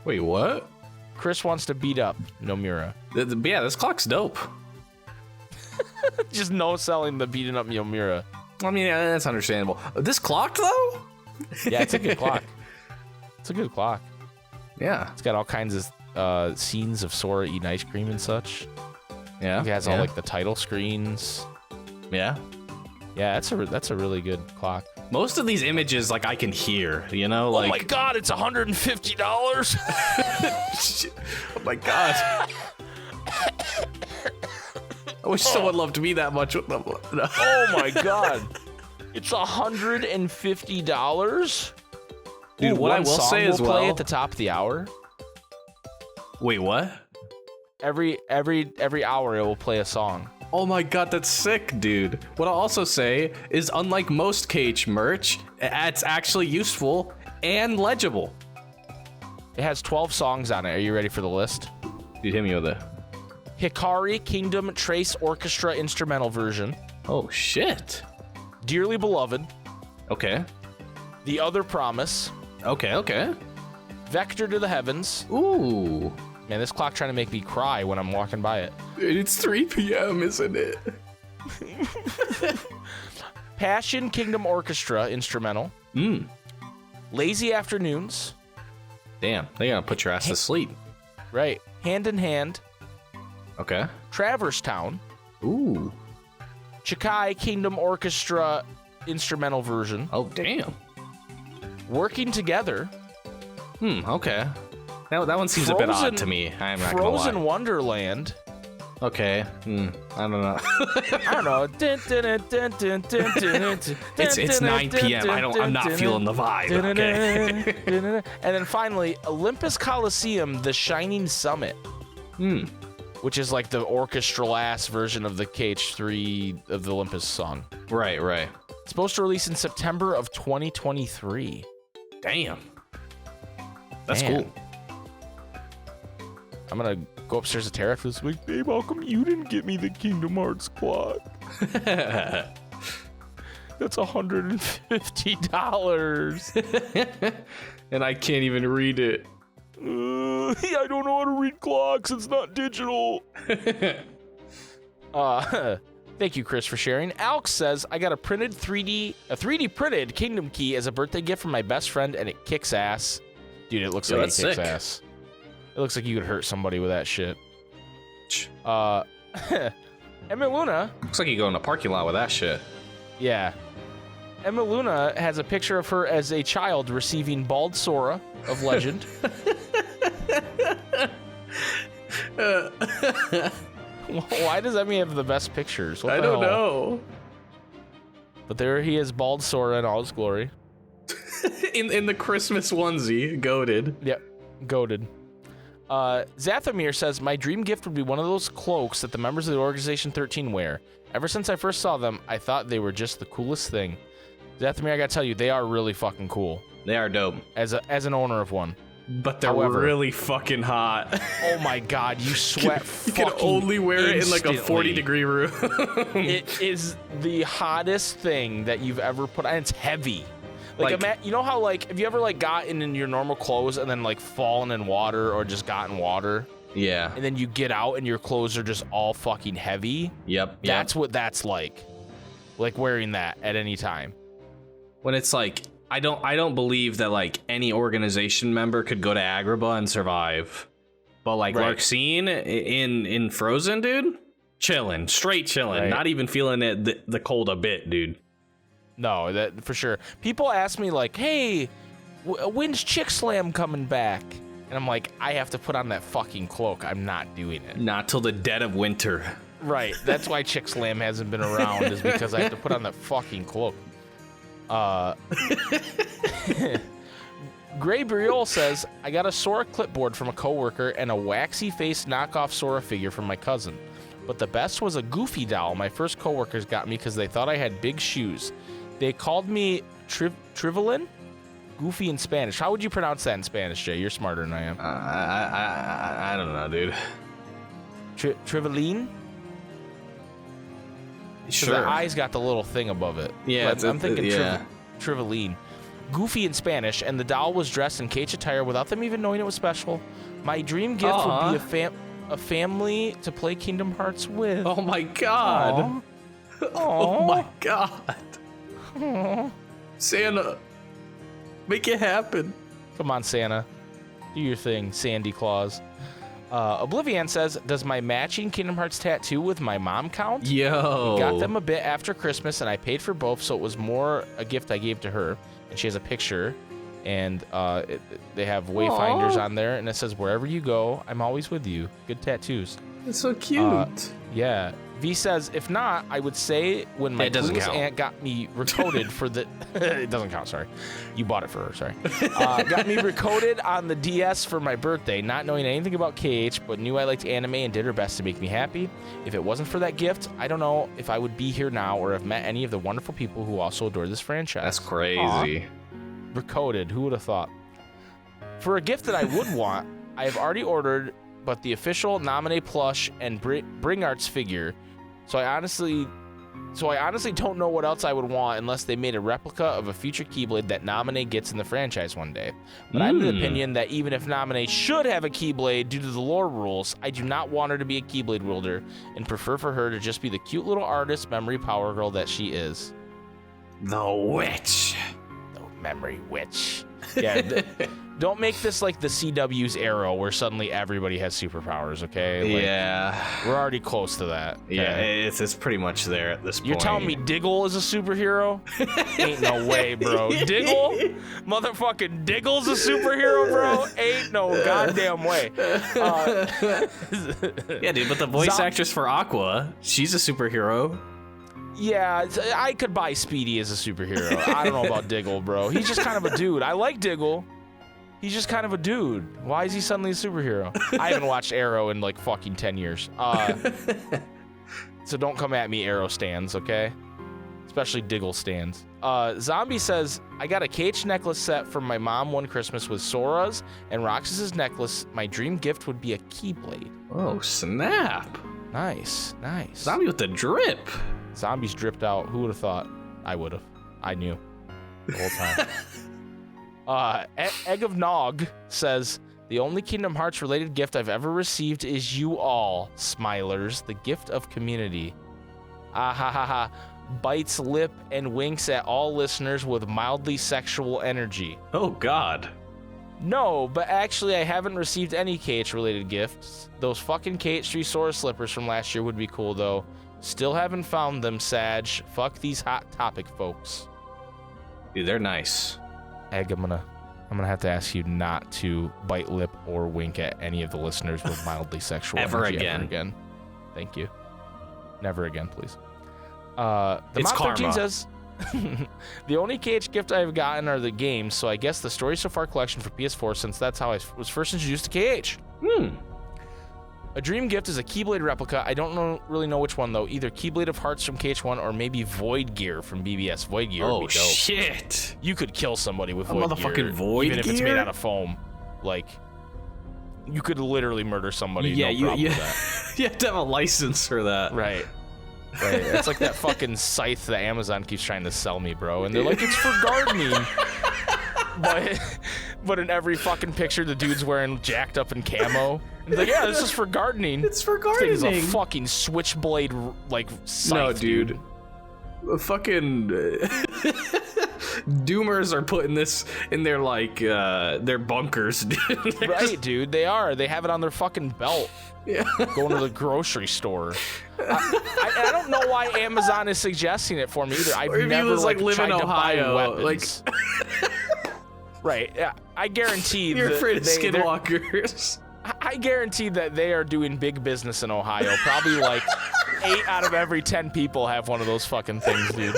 Wait, what? Chris wants to beat up Nomura. Yeah, this clock's dope. Just no selling the beating up Nomura. I mean, that's understandable. This clock, though? Yeah, it's a good clock. It's a good clock. Yeah. It's got all kinds of scenes of Sora eating ice cream and such. Yeah. It has all like the title screens. Yeah. Yeah, that's a really good clock. Most of these images, like, I can hear, you know? Like, oh my god, it's $150! Oh my god. I wish someone loved me that much with them. No. Oh my god. It's $150? Dude, what I will say as well, play at the top of the hour. Wait, what? Every hour it will play a song. Oh my god, that's sick, dude. What I'll also say is, unlike most KH merch, it's actually useful and legible. It has 12 songs on it. Are you ready for the list? Dude, hit me with it. Hikari Kingdom Trace Orchestra Instrumental Version. Oh shit. Dearly Beloved. Okay. The Other Promise. Okay. Vector to the Heavens. Ooh. Man, this clock trying to make me cry when I'm walking by it. It's 3 p.m., isn't it? Passion Kingdom Orchestra Instrumental. Lazy Afternoons. Damn, they gotta put your ass to sleep. Right. Hand in Hand. Okay. Traverse Town. Ooh. Chikai Kingdom Orchestra Instrumental Version. Oh, damn. Working Together. Okay. That one seems a bit odd to me. I'm not gonna lie. Frozen Wonderland. Okay. I don't know. I don't know. It's 9 p.m. I'm not feeling the vibe. Okay. And then finally, Olympus Coliseum, The Shining Summit. Which is like the orchestral ass version of the KH3 of the Olympus song. Right. It's supposed to release in September of 2023. Damn. That's Man. cool. I'm gonna go upstairs to Tara for this week. Babe, how come you didn't get me the Kingdom Hearts clock? That's $150. And I can't even read it. I don't know how to read clocks. It's not digital. Thank you, Chris, for sharing. Alex says, I got a 3D printed Kingdom Key as a birthday gift from my best friend, and it kicks ass. Dude, it looks like it kicks sick. ass. It looks like you could hurt somebody with that shit. Emma Luna. Looks like you go in a parking lot with that shit. Yeah. Emma Luna has a picture of her as a child receiving Bald Sora of Legend. Why does Emmy have the best pictures? What I the don't hell? know. But there he is, Bald Sora in all his glory. in the Christmas onesie, goated. Yep, goated. Zathamir says, my dream gift would be one of those cloaks that the members of the Organization 13 wear. Ever since I first saw them, I thought they were just the coolest thing. Zathamir, I gotta tell you, they are really fucking cool. They are dope. As an owner of one. But they're However, really fucking hot. Oh my god, you sweat You can only wear it in like a 40-degree room. It is the hottest thing that you've ever put on. It's heavy. Like you know how, like, have you ever like gotten in your normal clothes and then like fallen in water or just gotten water? Yeah. And then you get out and your clothes are just all fucking heavy. Yep. That's what that's like. Like wearing that at any time. When it's like, I don't believe that like any organization member could go to Agrabah and survive. But like Larxene in Frozen, dude, straight chilling, not even feeling it the cold a bit, dude. No, that for sure. People ask me like, "Hey, when's Chick Slam coming back?" And I'm like, I have to put on that fucking cloak. I'm not doing it. Not till the dead of winter. Right. That's why Chick Slam hasn't been around, is because I have to put on that fucking cloak. Gray Briol says, I got a Sora clipboard from a coworker and a waxy face knockoff Sora figure from my cousin. But the best was a Goofy doll my first coworkers got me because they thought I had big shoes. They called me Trivelin? Goofy in Spanish. How would you pronounce that in Spanish, Jay? You're smarter than I am. I don't know, dude. Trivelin? Sure. The eye's got the little thing above it. Yeah, I'm thinking Trivelin. Goofy in Spanish, and the doll was dressed in Cage attire without them even knowing it was special. My dream gift would be a family to play Kingdom Hearts with. Oh my god. Aww. Oh my god. Aww. Santa, make it happen. Come on, Santa. Do your thing, Sandy Claus. Oblivion says, does my matching Kingdom Hearts tattoo with my mom count? Yo. We got them a bit after Christmas, and I paid for both, so it was more a gift I gave to her. And she has a picture, and they have wayfinders on there, and it says, wherever you go, I'm always with you. Good tattoos. That's so cute. Yeah. V says, if not, I would say when my coolest aunt got me recoded for the... It doesn't count, sorry. You bought it for her, sorry. Got me recoded on the DS for my birthday, not knowing anything about KH, but knew I liked anime and did her best to make me happy. If it wasn't for that gift, I don't know if I would be here now or have met any of the wonderful people who also adore this franchise. That's crazy. Aww. Recoded, who would have thought? For a gift that I would want, I have already ordered, but the official Nominee plush and Bring Arts figure. So I honestly don't know what else I would want unless they made a replica of a future Keyblade that Nominee gets in the franchise one day. But I'm of the opinion that even if Nominee should have a Keyblade due to the lore rules, I do not want her to be a Keyblade wielder and prefer for her to just be the cute little artist memory power girl that she is. The witch. The memory witch. Yeah. Don't make this like the CW's Arrow where suddenly everybody has superpowers, okay? Like, yeah. We're already close to that. Okay? Yeah, it's pretty much there at this point. You're telling me Diggle is a superhero? Ain't no way, bro. Diggle? Motherfucking Diggle's a superhero, bro? Ain't no goddamn way. Yeah, dude, but the voice actress for Aqua, she's a superhero. Yeah, I could buy Speedy as a superhero. I don't know about Diggle, bro. He's just kind of a dude. I like Diggle. He's just kind of a dude. Why is he suddenly a superhero? I haven't watched Arrow in like fucking 10 years. So don't come at me, Arrow stands, okay? Especially Diggle stands. Zombie says, I got a KH necklace set from my mom one Christmas with Sora's and Roxas's necklace. My dream gift would be a Keyblade. Oh, snap. Nice, nice. Zombie with the drip. Zombies dripped out. Who would have thought? I would have. I knew the whole time. Egg of Nog says, the only Kingdom Hearts related gift I've ever received is you all, Smilers, the gift of community. Ah ha ha ha. Bites lip and winks at all listeners with mildly sexual energy. Oh, God. No, but actually I haven't received any KH related gifts. Those fucking KH3 Sora slippers from last year would be cool though. Still haven't found them, Sag. Fuck these hot topic folks. Dude, they're nice. Egg, I'm gonna have to ask you not to bite lip or wink at any of the listeners with mildly sexual energy ever again. Thank you. Never again, please. The it's Mom 13 karma. says, the only KH gift I've gotten are the games, so I guess the Story So Far collection for PS4, since that's how I was first introduced to KH. A dream gift is a Keyblade replica. I don't really know which one, though. Either Keyblade of Hearts from KH1 or maybe Void Gear from BBS. Void Gear would be dope. Oh, shit. You could kill somebody with Void Gear. Motherfucking Void even if it's Gear? made out of foam. Like, you could literally murder somebody. No problem with that. You have to have a license for that. Right. Right. It's like that fucking scythe that Amazon keeps trying to sell me, bro. And they're like, it's for gardening. but in every fucking picture, the dude's wearing jacked up in camo. And he's like, yeah, this is for gardening. It's for gardening. This thing's a fucking switchblade, like, scythe, no, dude. Fucking doomers are putting this in their, like, their bunkers, dude. Right, dude, they are. They have it on their fucking belt. Yeah. Going to the grocery store. I don't know why Amazon is suggesting it for me either. I've never like live tried in to buy Ohio, weapons. Right. Yeah, I guarantee You're that afraid of skinwalkers. I guarantee that they are doing big business in Ohio. Probably like 8 out of every 10 people have one of those fucking things, dude.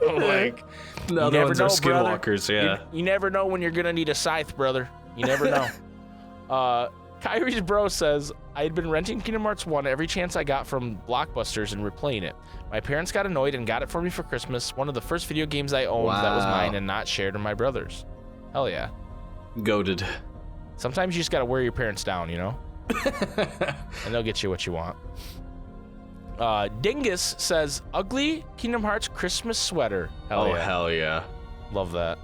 Like, no, you the never ones know, are skinwalkers, yeah. You never know when you're gonna need a scythe, brother. You never know. Kyrie's bro says, I had been renting Kingdom Hearts 1 every chance I got from Blockbusters and replaying it. My parents got annoyed and got it for me for Christmas. One of the first video games I owned that was mine and not shared with my brothers. Hell yeah. Goated. Sometimes you just gotta wear your parents down, you know? And they'll get you what you want. Dingus says, ugly Kingdom Hearts Christmas sweater. Hell yeah. Love that.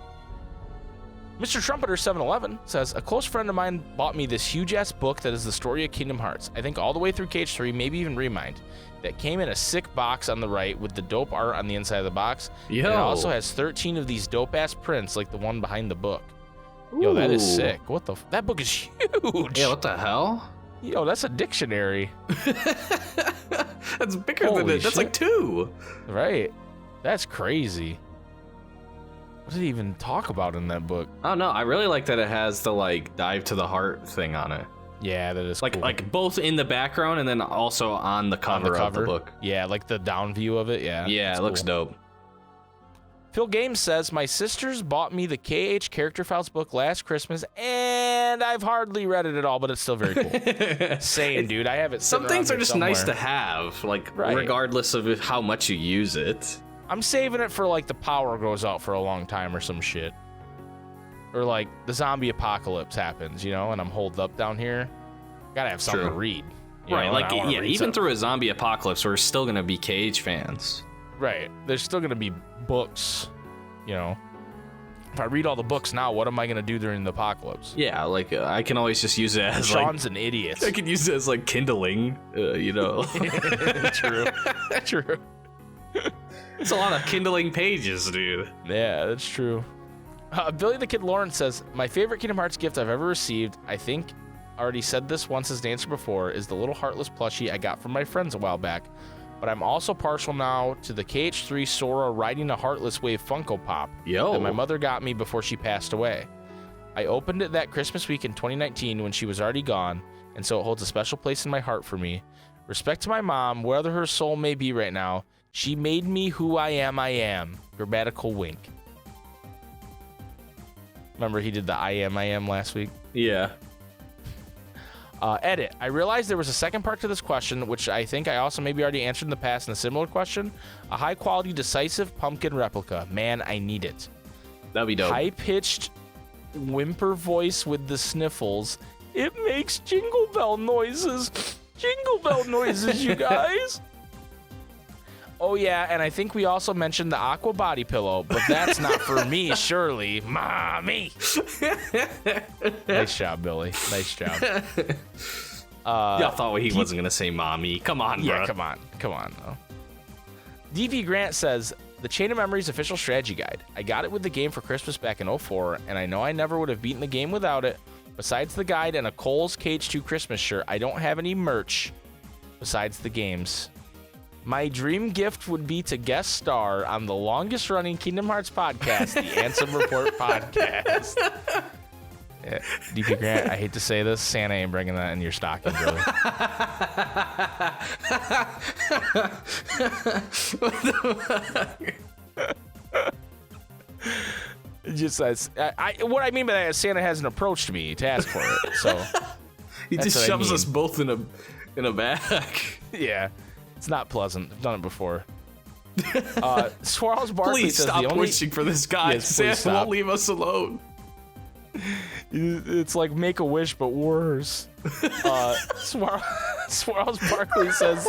Mr. Trumpeter 711 says, a close friend of mine bought me this huge-ass book that is the story of Kingdom Hearts. I think all the way through KH3, maybe even Remind. That came in a sick box on the right with the dope art on the inside of the box. Yo. And it also has 13 of these dope-ass prints like the one behind the book. Yo, that is sick. What the that book is huge. Yeah, what the hell? Yo, that's a dictionary. That's bigger Holy than it. That's shit. like 2. Right. That's crazy. What did he even talk about in that book? Oh no, I really like that it has the like dive to the heart thing on it. Yeah, that is like cool. like both in the background and then also on the cover of the book. Yeah, like the down view of it. Yeah, it looks dope. Phil Games says, my sisters bought me the KH Character Files book last Christmas, and I've hardly read it at all, but it's still very cool. Same, dude. I have it. Some things are just nice to have, like, regardless of how much you use it. I'm saving it for, like, the power goes out for a long time or some shit. Or, like, the zombie apocalypse happens, you know, and I'm holed up down here. Gotta have something to read. Right, like, yeah, even through a zombie apocalypse, we're still gonna be KH fans. Right. There's still going to be books, you know. If I read all the books now, what am I going to do during the apocalypse? Yeah, like, I can always just use it as, Sean's an idiot. I can use it as, like, kindling, you know. True. True. It's a lot of kindling pages, dude. Yeah, that's true. Billy the Kid Lawrence says, my favorite Kingdom Hearts gift I've ever received, I think I already said this once as an answer before, is the little heartless plushie I got from my friends a while back. But I'm also partial now to the KH3 Sora riding a Heartless Wave Funko Pop that my mother got me before she passed away. I opened it that Christmas week in 2019 when she was already gone, and so it holds a special place in my heart for me. Respect to my mom, wherever her soul may be right now, she made me who I am. Grammatical wink. Remember he did the I am last week? Yeah. Edit. I realized there was a second part to this question, which I think I also maybe already answered in the past in a similar question. A high-quality, decisive pumpkin replica. Man, I need it. That'd be dope. High-pitched whimper voice with the sniffles. It makes jingle bell noises. Jingle bell noises, you guys. Oh, yeah, and I think we also mentioned the aqua body pillow, but that's not for me, surely. Mommy! Nice job, Billy. Nice job. Y'all thought he wasn't going to say mommy. Come on, bro. Yeah, come on. Though. DV Grant says, the Chain of Memories official strategy guide. I got it with the game for Christmas back in 04, and I know I never would have beaten the game without it. Besides the guide and a Kohl's KH2 Christmas shirt, I don't have any merch besides the games. My dream gift would be to guest star on the longest-running Kingdom Hearts podcast, the Ansem Report podcast. Yeah, DP Grant, I hate to say this, Santa ain't bringing that in your stocking, brother. It just says, what I mean by that is Santa hasn't approached me to ask for it, so he just shoves us both in a bag. Yeah. It's not pleasant. I've done it before. Swirls Barkley please says stop wishing for this guy. Yes, Santa won't leave us alone. It's like Make-A-Wish, but worse. Swirls Barkley says,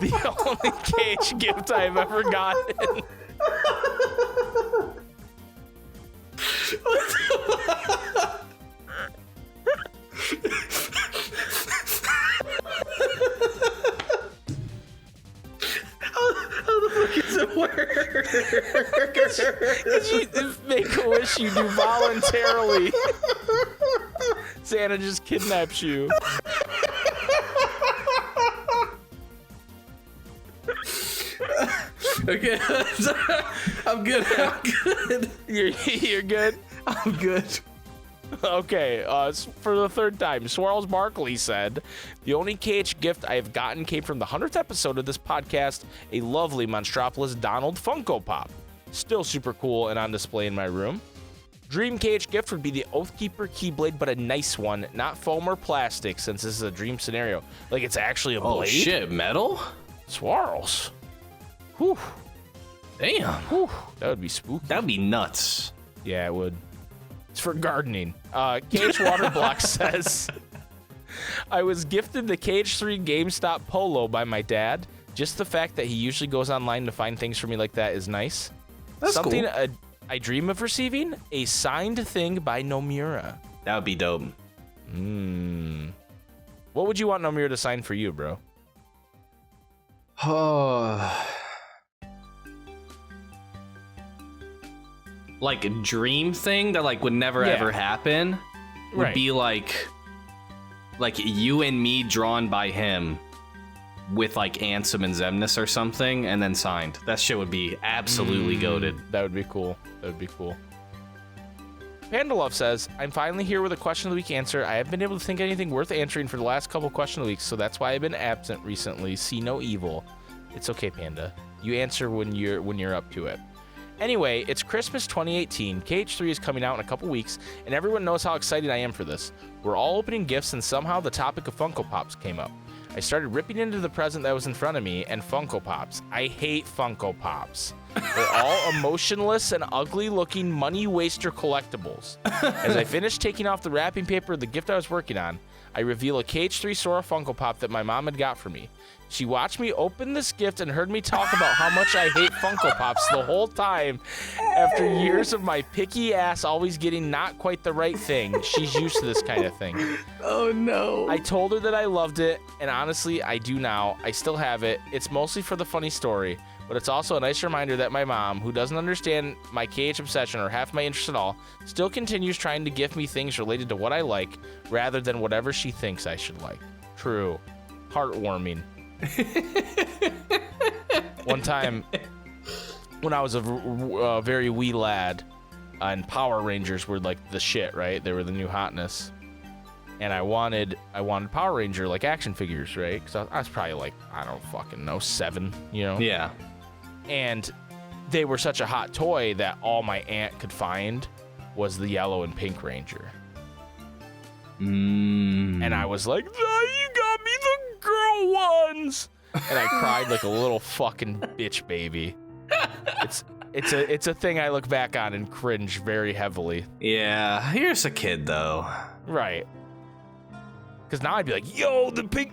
the only KH gift I've ever gotten. How the fuck does it work? Because you make a wish you do voluntarily. Santa just kidnaps you. Okay, I'm good. You're good? I'm good. Okay, for the third time, Swirls Barkley said, the only KH gift I have gotten came from the 100th episode of this podcast, a lovely Monstropolis Donald Funko Pop. Still super cool and on display in my room. Dream KH gift would be the Oathkeeper Keyblade, but a nice one, not foam or plastic, since this is a dream scenario. Like, it's actually a blade? Oh shit, metal? Swirls. Whew. Damn. Whew. That would be spooky. That'd be nuts. Yeah, it would. It's for gardening. KH Waterblock says, I was gifted the KH3 GameStop Polo by my dad. Just the fact that he usually goes online to find things for me like that is nice. That's something cool. I dream of receiving, a signed thing by Nomura. That would be dope. What would you want Nomura to sign for you, bro? Oh. Like a dream thing that like would never ever happen would be like you and me drawn by him with like Ansem and Zemnis or something and then signed. That shit would be absolutely goated. That would be cool. That would be cool. Pandalove says, I'm finally here with a question of the week answer. I haven't been able to think of anything worth answering for the last couple question of the weeks, so that's why I've been absent recently. See no evil. It's okay, Panda. You answer when you're up to it. Anyway, it's Christmas 2018. KH3 is coming out in a couple weeks, and everyone knows how excited I am for this. We're all opening gifts, and somehow the topic of Funko Pops came up. I started ripping into the present that was in front of me, and Funko Pops. I hate Funko Pops. They're all emotionless and ugly-looking money waster collectibles. As I finished taking off the wrapping paper of the gift I was working on, I reveal a KH3 Sora Funko Pop that my mom had got for me. She watched me open this gift and heard me talk about how much I hate Funko Pops the whole time. After years of my picky ass always getting not quite the right thing, she's used to this kind of thing. Oh no. I told her that I loved it, and honestly, I do now. I still have it. It's mostly for the funny story, but it's also a nice reminder that my mom, who doesn't understand my KH obsession or half my interest at all, still continues trying to gift me things related to what I like, rather than whatever she thinks I should like. True. Heartwarming. One time, when I was a very wee lad, and Power Rangers were like the shit, right? They were the new hotness, and I wanted Power Ranger like action figures, right? Because I was probably like, I don't fucking know, 7, you know? Yeah. And they were such a hot toy that all my aunt could find was the yellow and pink Ranger. And I was like, oh, you got me the girl ones, and I cried like a little fucking bitch baby. It's a thing I look back on and cringe very heavily. Yeah, here's a kid though. Right. Because now I'd be like, yo, the pink,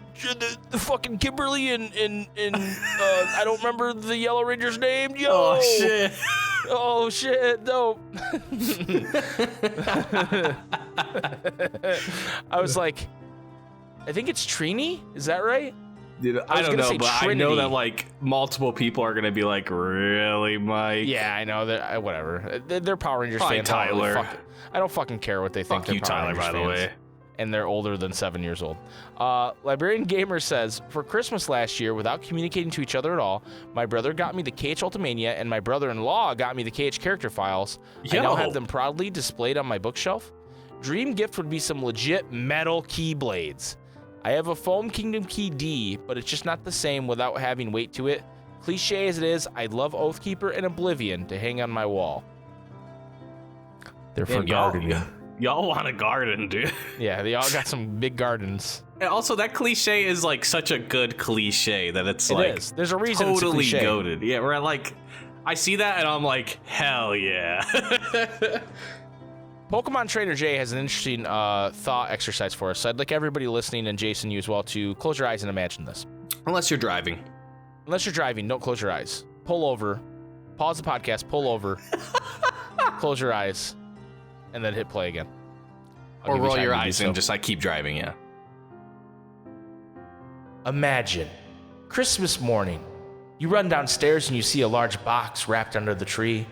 the fucking Kimberly and I don't remember the Yellow Ranger's name. Yo. Oh shit. Oh shit, dope. I was like, I think it's Trini. Is that right? Dude, I don't know, but Trinity. I know that like multiple people are gonna be like, really, Mike? Yeah, I know that. Whatever. They're Power Rangers Probably fans. Tyler. I don't fucking care what they think. Fuck They're you, Power Tyler, Rangers by the fans. way. And they're older than 7 years old. Librarian Gamer says, for Christmas last year, without communicating to each other at all, my brother got me the KH Ultimania, and my brother-in-law got me the KH character files. Yo. I now have them proudly displayed on my bookshelf. Dream gift would be some legit metal keyblades. I have a Foam Kingdom Key D, but it's just not the same without having weight to it. Cliche as it is, I'd love Oathkeeper and Oblivion to hang on my wall. They're for gardening. Y'all want a garden, dude. Yeah, they all got some big gardens. And also, that cliche is like such a good cliche that it's It like is. There's a reason totally it's a cliche. goated. Yeah, where I see that and I'm like, hell yeah. Pokemon Trainer Jay has an interesting thought exercise for us. So I'd like everybody listening, and Jason, you as well, to close your eyes and imagine this. Unless you're driving. Unless you're driving, don't close your eyes. Pull over. Pause the podcast. Pull over. Close your eyes. and then hit play again. Or roll your eyes and just keep driving, yeah. Imagine, Christmas morning. You run downstairs and you see a large box wrapped under the tree.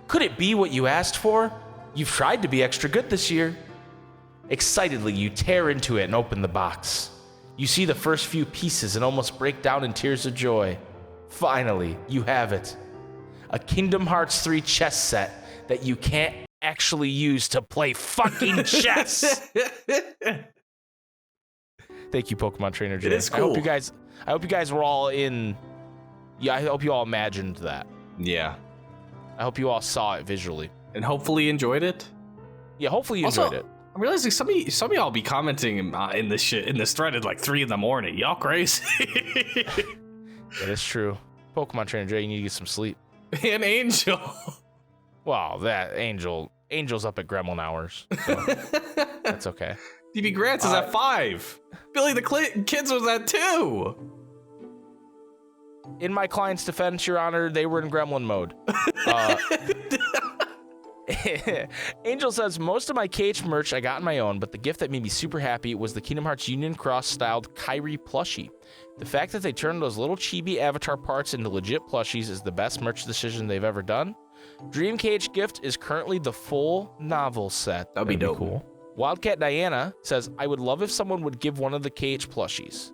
Could it be what you asked for? You've tried to be extra good this year. Excitedly, you tear into it and open the box. You see the first few pieces and almost break down in tears of joy. Finally, you have it. A Kingdom Hearts 3 chess set that you can't actually use to play fucking chess. Thank you, Pokemon Trainer Jay. It is cool. I hope you guys were all in. Yeah, I hope you all imagined that. Yeah. I hope you all saw it visually. And hopefully enjoyed it. Yeah, hopefully you enjoyed it. I'm realizing some of y'all be commenting in this thread at 3 a.m. Y'all crazy. That is true. Pokemon Trainer Jay, you need to get some sleep. An Angel. Well, that Angel's up at gremlin hours. So that's okay. DB Grants is at 5. Billy the Kids was at 2. In my client's defense, Your Honor, they were in gremlin mode. Angel says, most of my KH merch I got on my own, but the gift that made me super happy was the Kingdom Hearts Union Cross styled Kyrie plushie. The fact that they turned those little chibi avatar parts into legit plushies is the best merch decision they've ever done. Dream KH gift is currently the full novel set. That'd be dope. Cool. Wildcat Diana says, I would love if someone would give one of the KH plushies.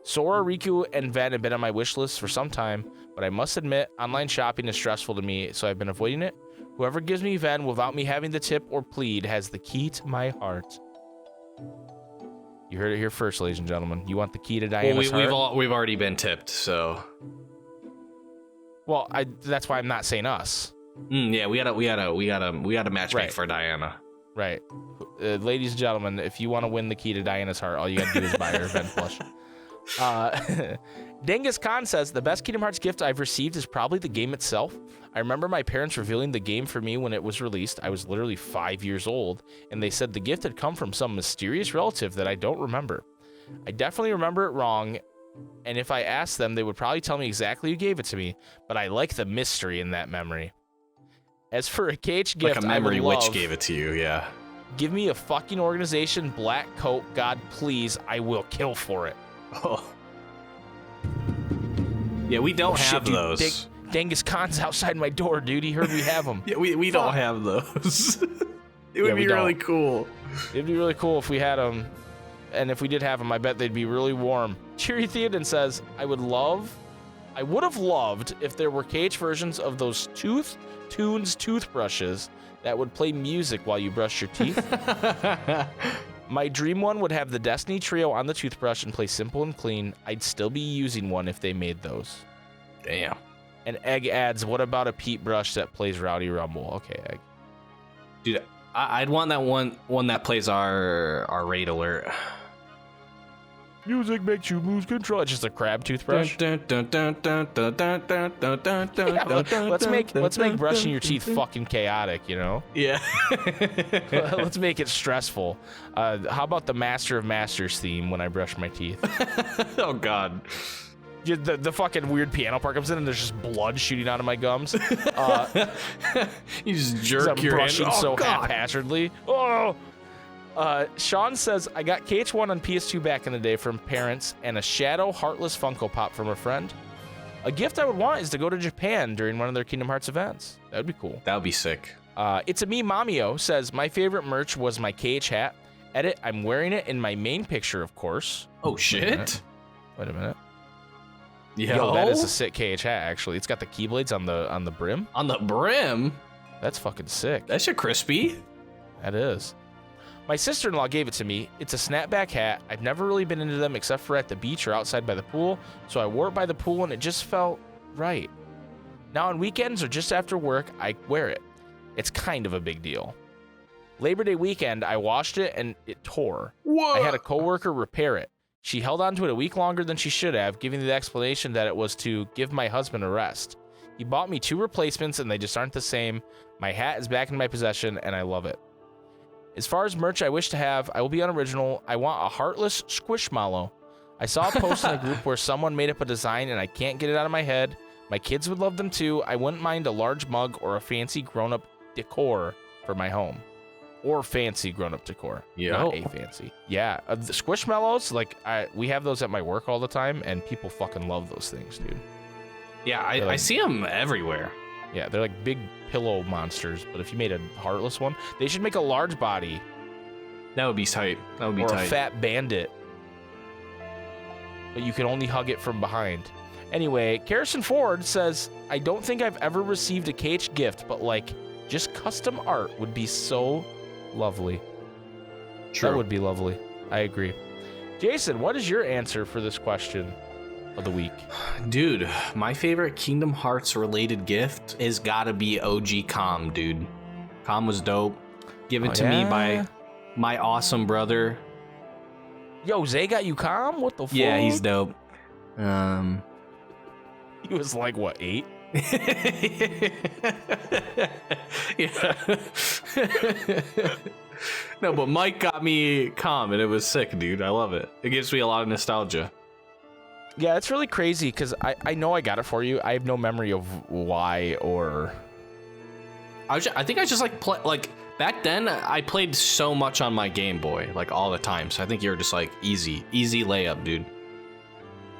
Sora, Riku, and Ven have been on my wish list for some time, but I must admit, online shopping is stressful to me, so I've been avoiding it. Whoever gives me Ven without me having to tip or plead has the key to my heart. You heard it here first, ladies and gentlemen. You want the key to Diana's heart? We've already been tipped, so. Well, that's why I'm not saying us. Yeah, we gotta match make for Diana. Right. Ladies and gentlemen, if you want to win the key to Diana's heart, all you gotta do is buy her Ven plush. Genghis Khan says, the best Kingdom Hearts gift I've received is probably the game itself. I remember my parents revealing the game for me when it was released. I was literally 5 years old, and they said the gift had come from some mysterious relative that I don't remember. I definitely remember it wrong, and if I asked them, they would probably tell me exactly who gave it to me, but I like the mystery in that memory. As for a KH gift, like a memory I would love, witch gave it to you, yeah. Give me a fucking organization, black coat, God please, I will kill for it. Oh. Yeah, we don't have shit, those. Dude, Genghis Khan's outside my door, dude. He heard we have them. Yeah, we don't have those. It would be really cool. It'd be really cool if we had them. And if we did have them, I bet they'd be really warm. Cheery Theoden says, I would have loved if there were KH versions of those Tunes toothbrushes that would play music while you brush your teeth. My dream one would have the Destiny Trio on the toothbrush and play simple and clean. I'd still be using one if they made those. Damn. And Egg adds, what about a Pete brush that plays Rowdy Rumble? Okay, Egg. Dude, I'd want that one that plays our raid alert. Music makes you lose control. It's just a crab toothbrush. Dun, dun, dun, dun, dun, dun, dun, dun, dun, dun, let's make brushing your teeth fucking chaotic, you know? Yeah. Let's make it stressful. How about the Master of Masters theme when I brush my teeth? Oh, God. The fucking weird piano part comes in and there's just blood shooting out of my gums. You just jerk your brushing hand. so haphazardly. Oh! Sean says, I got KH1 on PS2 back in the day from parents and a Shadow Heartless Funko Pop from a friend. A gift I would want is to go to Japan during one of their Kingdom Hearts events. That would be cool. That would be sick. It's a me Mamio says, my favorite merch was my KH hat. Edit, I'm wearing it in my main picture, of course. Oh, shit. Wait a minute. Yo, that is a sick KH hat, actually. It's got the keyblades on the brim. On the brim? That's fucking sick. That shit crispy. That is. My sister-in-law gave it to me. It's a snapback hat. I've never really been into them except for at the beach or outside by the pool, so I wore it by the pool and it just felt right. Now on weekends or just after work, I wear it. It's kind of a big deal. Labor Day weekend, I washed it and it tore. What? I had a coworker repair it. She held onto it a week longer than she should have, giving the explanation that it was to give my husband a rest. He bought me 2 replacements and they just aren't the same. My hat is back in my possession and I love it. As far as merch I wish to have, I will be unoriginal. I want a heartless Squishmallow. I saw a post in a group where someone made up a design and I can't get it out of my head. My kids would love them too. I wouldn't mind a large mug or a fancy grown-up decor for my home. or fancy grown-up decor. Yo. Not a fancy. Yeah, the Squishmallows, like we have those at my work all the time, and people fucking love those things, dude. Yeah, Like, I see them everywhere. Yeah, they're like big pillow monsters, but if you made a heartless one, they should make a large body That would be tight. That would be or tight. a fat bandit, but you can only hug it from behind. Anyway, Harrison Ford says, I don't think I've ever received a KH gift, but like just custom art would be so lovely. True. That would be lovely. I agree. Jason, what is your answer for this question of the week? Dude, my favorite Kingdom Hearts related gift is gotta be OG Calm, dude. Calm was dope. Given to me by my awesome brother. Yo, Zay got you calm? What the fuck? Yeah, he's dope. He was like, what, 8? Yeah. No, but Mike got me Calm, and it was sick, dude. I love it. It gives me a lot of nostalgia. Yeah, it's really crazy because I know I got it for you. I have no memory of why or... I think I just like back then I played so much on my Game Boy, like all the time. So I think you're just like easy layup, dude.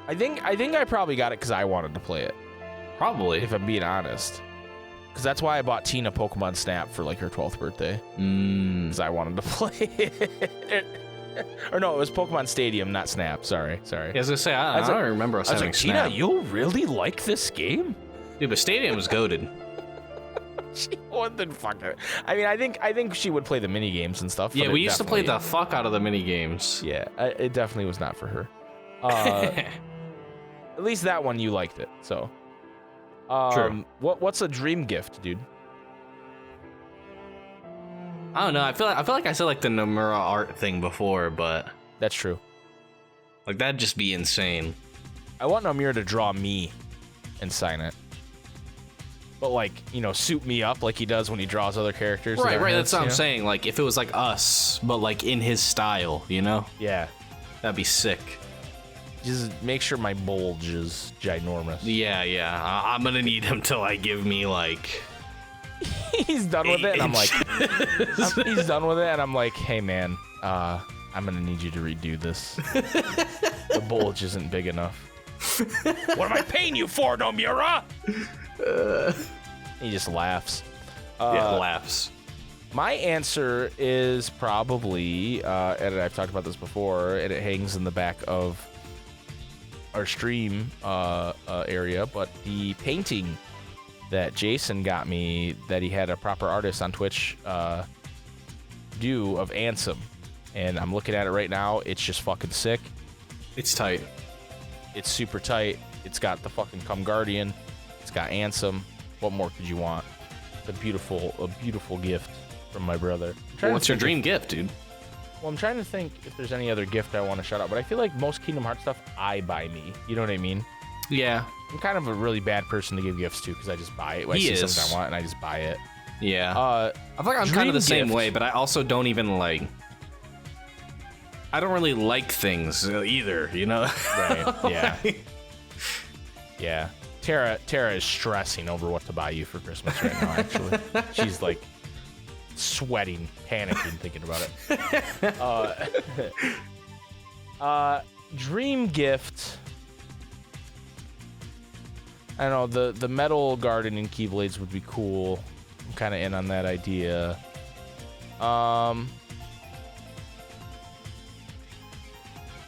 I think I probably got it because I wanted to play it, Probably. if I'm being honest. Because that's why I bought Tina Pokemon Snap for like her 12th birthday. Because I wanted to play it. Or no, it was Pokemon Stadium, not Snap. Sorry. I was gonna say I don't remember us I was having like, Snap. Tina, you really like this game? Dude, but Stadium was goated. She wouldn't fuck it. I mean, I think she would play the mini games and stuff. Yeah, but we it used to play the definitely- fuck out of the mini games. Yeah, it definitely was not for her. At least that one you liked it. So, True. What's a dream gift, dude? I don't know. I feel like I said like the Nomura art thing before, but That's true. like that'd just be insane. I want Nomura to draw me and sign it. But like, suit me up like he does when he draws other characters. Right. That's That's what I'm saying. Like if it was like us, but like in his style, Yeah. that'd be sick. Just make sure my bulge is ginormous. Yeah. I'm gonna need him to like give me like. He's done with it, and I'm like, he's done with it, and I'm like, hey man, I'm gonna need you to redo this. The bulge isn't big enough. What am I paying you for, Nomura? He just laughs. Laughs. My answer is probably, and I've talked about this before, and it hangs in the back of our stream area, but the painting that Jason got me, that he had a proper artist on Twitch do of Ansem, and I'm looking at it right now. It's just fucking sick. It's tight. It's super tight. It's got the fucking Come Guardian. It's got Ansem. What more could you want? A beautiful gift from my brother. What's your dream gift, dude? Well, I'm trying to think if there's any other gift I want to shout out, but I feel like most Kingdom Hearts stuff I buy me. You know what I mean? Yeah. I'm kind of a really bad person to give gifts to because I just buy it. I see something I want and I just buy it. Yeah. I feel like I'm kind of the same gift. way, but I also don't even like. I don't really like things either, Right. Yeah. Yeah. Tara is stressing over what to buy you for Christmas right now, actually. She's like sweating, panicking, thinking about it. Dream gift. I don't know, the metal garden and Keyblades would be cool. I'm kind of in on that idea. I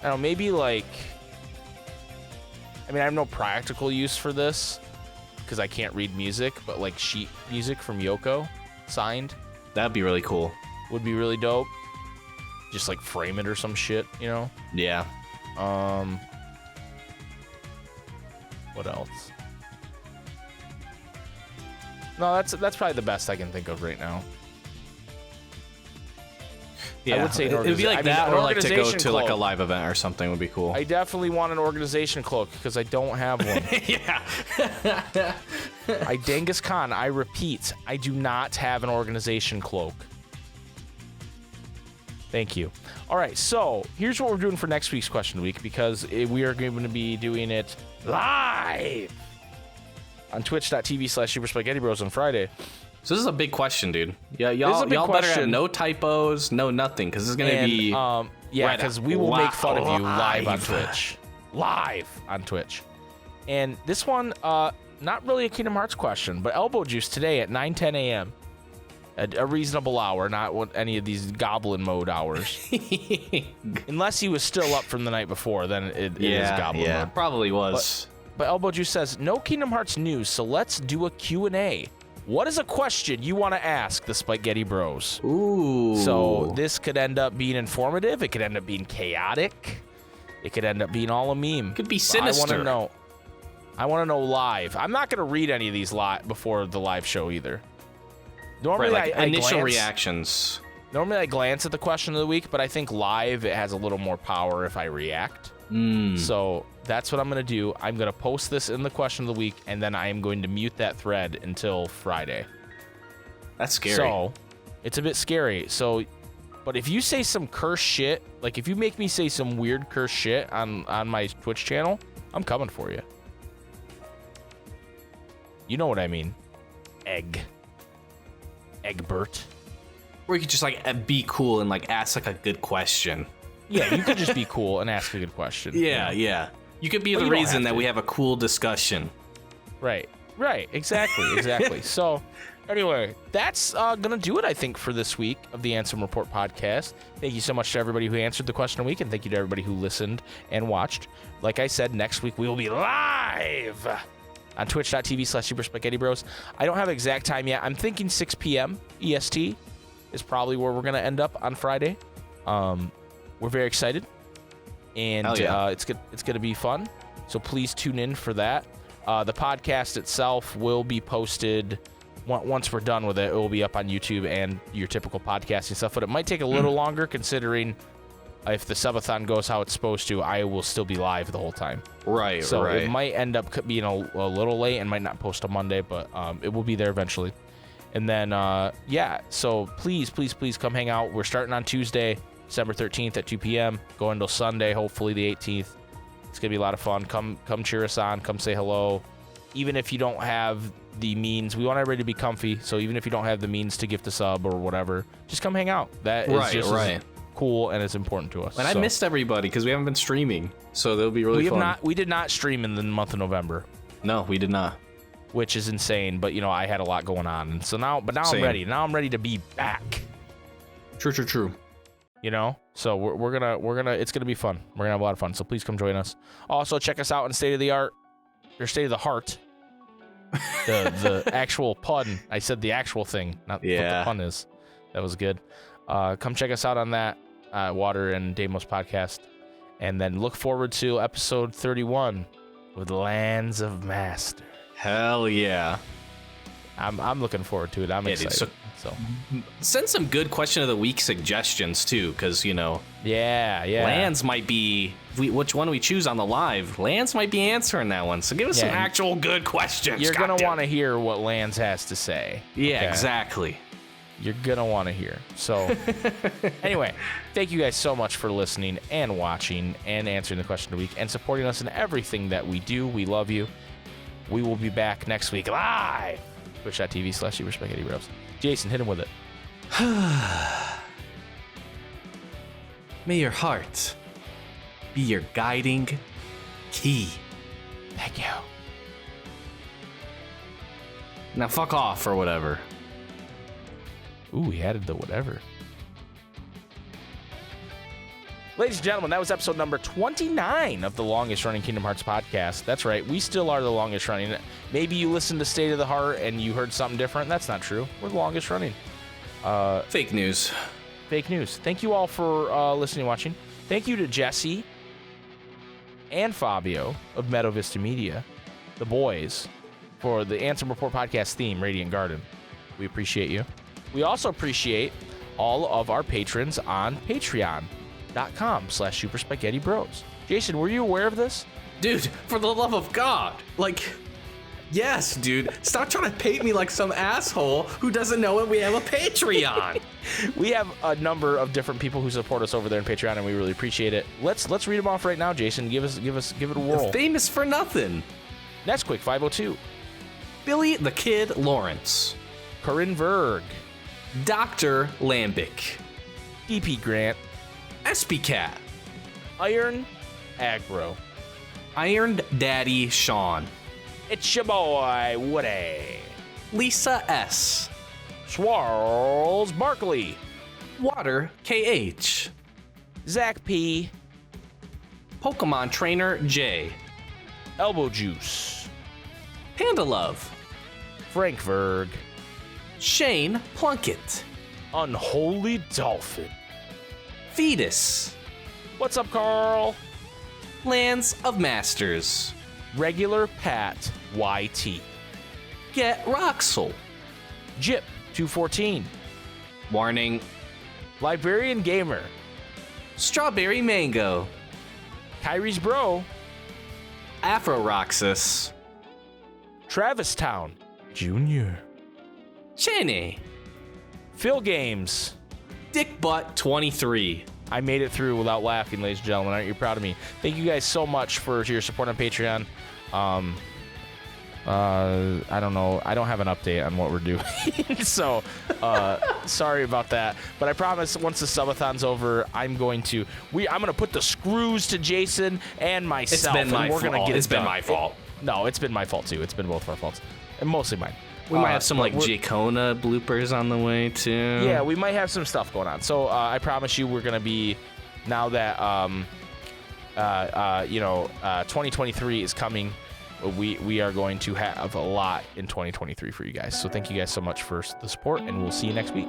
don't know, maybe like... I mean, I have no practical use for this because I can't read music, but like sheet music from Yoko signed That'd be really cool. would be really dope. Just like frame it or some shit, Yeah. What else? No, that's probably the best I can think of right now. Yeah. I would say an it'd be like I mean, that, an or like to go organization to like a cloak. live event or something would be cool. I definitely want an organization cloak because I don't have one. Yeah. I Genghis Khan, I repeat, I do not have an organization cloak. Thank you. All right, so here's what we're doing for next week's question of the week because we are going to be doing it live on twitch.tv/SuperSpikeGhetti Bros on Friday. So this is a big question, dude. Yeah, This is a big y'all better have question. no typos, no nothing, because this is gonna be yeah, because we will make fun of you live on live. Twitch. Live on Twitch. And this one, not really a Kingdom Hearts question, but Elbow Juice today at 9:10 a.m. A reasonable hour, not what any of these goblin mode hours. Unless he was still up from the night before, then it is goblin mode. Probably was. But Elbow Juice says, no Kingdom Hearts news, so let's do a Q&A. What is a question you want to ask the SpikeGhetti Bros? Ooh. So this could end up being informative. It could end up being chaotic. It could end up being all a meme. Could be But sinister. I want to know live. I'm not going to read any of these before the live show either. Normally, Right, like I initial glance, reactions. Normally, I glance at the question of the week, but I think live it has a little more power if I react. So that's what I'm going to do. I'm going to post this in the question of the week, and then I am going to mute that thread until Friday. That's scary. So it's a bit scary. So, but if you say some curse shit, like if you make me say some weird curse shit on my Twitch channel, I'm coming for you. You know what I mean? Egbert. Or you could just like be cool and like ask like a good question. Yeah, you could just be cool and ask a good question. Yeah. You could be But the you don't reason have that to. we have a cool discussion. Right. Exactly. So, anyway, that's gonna do it, I think, for this week of the Ansem Report podcast. Thank you so much to everybody who answered the question of the week, and thank you to everybody who listened and watched. Like I said, next week we will be live on twitch.tv/SuperSpikeGhettiBros. I don't have an exact time yet. I'm thinking 6 p.m. EST is probably where we're gonna end up on Friday. We're very excited, and Hell yeah. it's gonna be fun. So please tune in for that. The podcast itself will be posted once we're done with it. It will be up on YouTube and your typical podcasting stuff, but it might take a little longer considering if the subathon goes how it's supposed to, I will still be live the whole time. Right, So right. it might end up being a little late and might not post on Monday, but it will be there eventually. And then, so please come hang out. We're starting on Tuesday, December 13th at 2 p.m., going until Sunday, hopefully the 18th. It's going to be a lot of fun. Come cheer us on. Come say hello. Even if you don't have the means, we want everybody to be comfy. So even if you don't have the means to gift a sub or whatever, just come hang out. That is just as cool and it's important to us. And I missed everybody because we haven't been streaming, so that'll be really fun. We did not stream in the month of November, No, we did not. which is insane. But I had a lot going on, and so now Same. I'm ready. Now I'm ready to be back. True. So we're gonna it's gonna be fun. We're gonna have a lot of fun. So please come join us. Also check us out on State of the Heart. The actual pun. I said the actual thing, not what the pun is. That was good. Come check us out on that Water and Damos podcast, and then look forward to episode 31 with Lands of Master. Hell yeah. I'm looking forward to it. I'm excited. Dude, so send some good question of the week suggestions too, because yeah. Lands might be which one we choose on the live. Lands might be answering that one, so give us some actual good questions. You're gonna want to hear what Lands has to say. Yeah, okay? exactly. You're gonna want to hear. So anyway, thank you guys so much for listening and watching and answering the question of the week and supporting us in everything that we do. We love you. We will be back next week live. Twitch.tv/SuperSpikeGhetti Bros. Jason, hit him with it. May your heart be your guiding key. Thank you. Now fuck off or whatever. Ooh, he added the whatever. Ladies and gentlemen, that was episode number 29 of the longest running Kingdom Hearts podcast. That's right, we still are the longest running. Maybe you listened to State of the Heart and you heard something different. That's not true. We're the longest running. Fake news. Fake news. Thank you all for listening and watching. Thank you to Jesse and Fabio of Meadow Vista Media, the boys, for the Ansem Report podcast theme, Radiant Garden. We appreciate you. We also appreciate all of our patrons on patreon.com/SuperSpikeGhettiBros. Jason, were you aware of this? Dude, for the love of God. Yes, dude. Stop trying to paint me like some asshole who doesn't know we have a Patreon. We have a number of different people who support us over there on Patreon, and we really appreciate it. Let's read them off right now, Jason. Give it a whirl. Famous for nothing. Nesquik 502, Billy the Kid Lawrence. Corinne Verg, Dr. Lambic, DP Grant, SpikeGhetti, Iron Aggro. Iron Daddy Sean, It's your boy, Woody. Lisa S, Swirls Barkley, Water KH, Zach P, Pokemon Trainer J, Elbow Juice, Panda Love, Frank Verg, Shane Plunkett, Unholy Dolphin. Fetus, What's up, Carl? Lands of Masters, Regular Pat YT, Get Roxel, Jip 214, Warning, Librarian Gamer, Strawberry Mango, Kyrie's Bro, Afro Roxas, Travis Town Jr., Cheney, Phil Games. Dick Butt 23. I made it through without laughing, ladies and gentlemen. Aren't you proud of me? Thank you guys so much for your support on Patreon. I don't know. I don't have an update on what we're doing. So, sorry about that. But I promise once the subathon's over, I'm going to put the screws to Jason and myself. It's been my fault. It's been my fault. No, it's been my fault too. It's been both of our faults. And mostly mine. We might have some Jacona bloopers on the way too. Yeah, we might have some stuff going on. So I promise you, we're gonna be now that 2023 is coming. We are going to have a lot in 2023 for you guys. So thank you guys so much for the support, and we'll see you next week.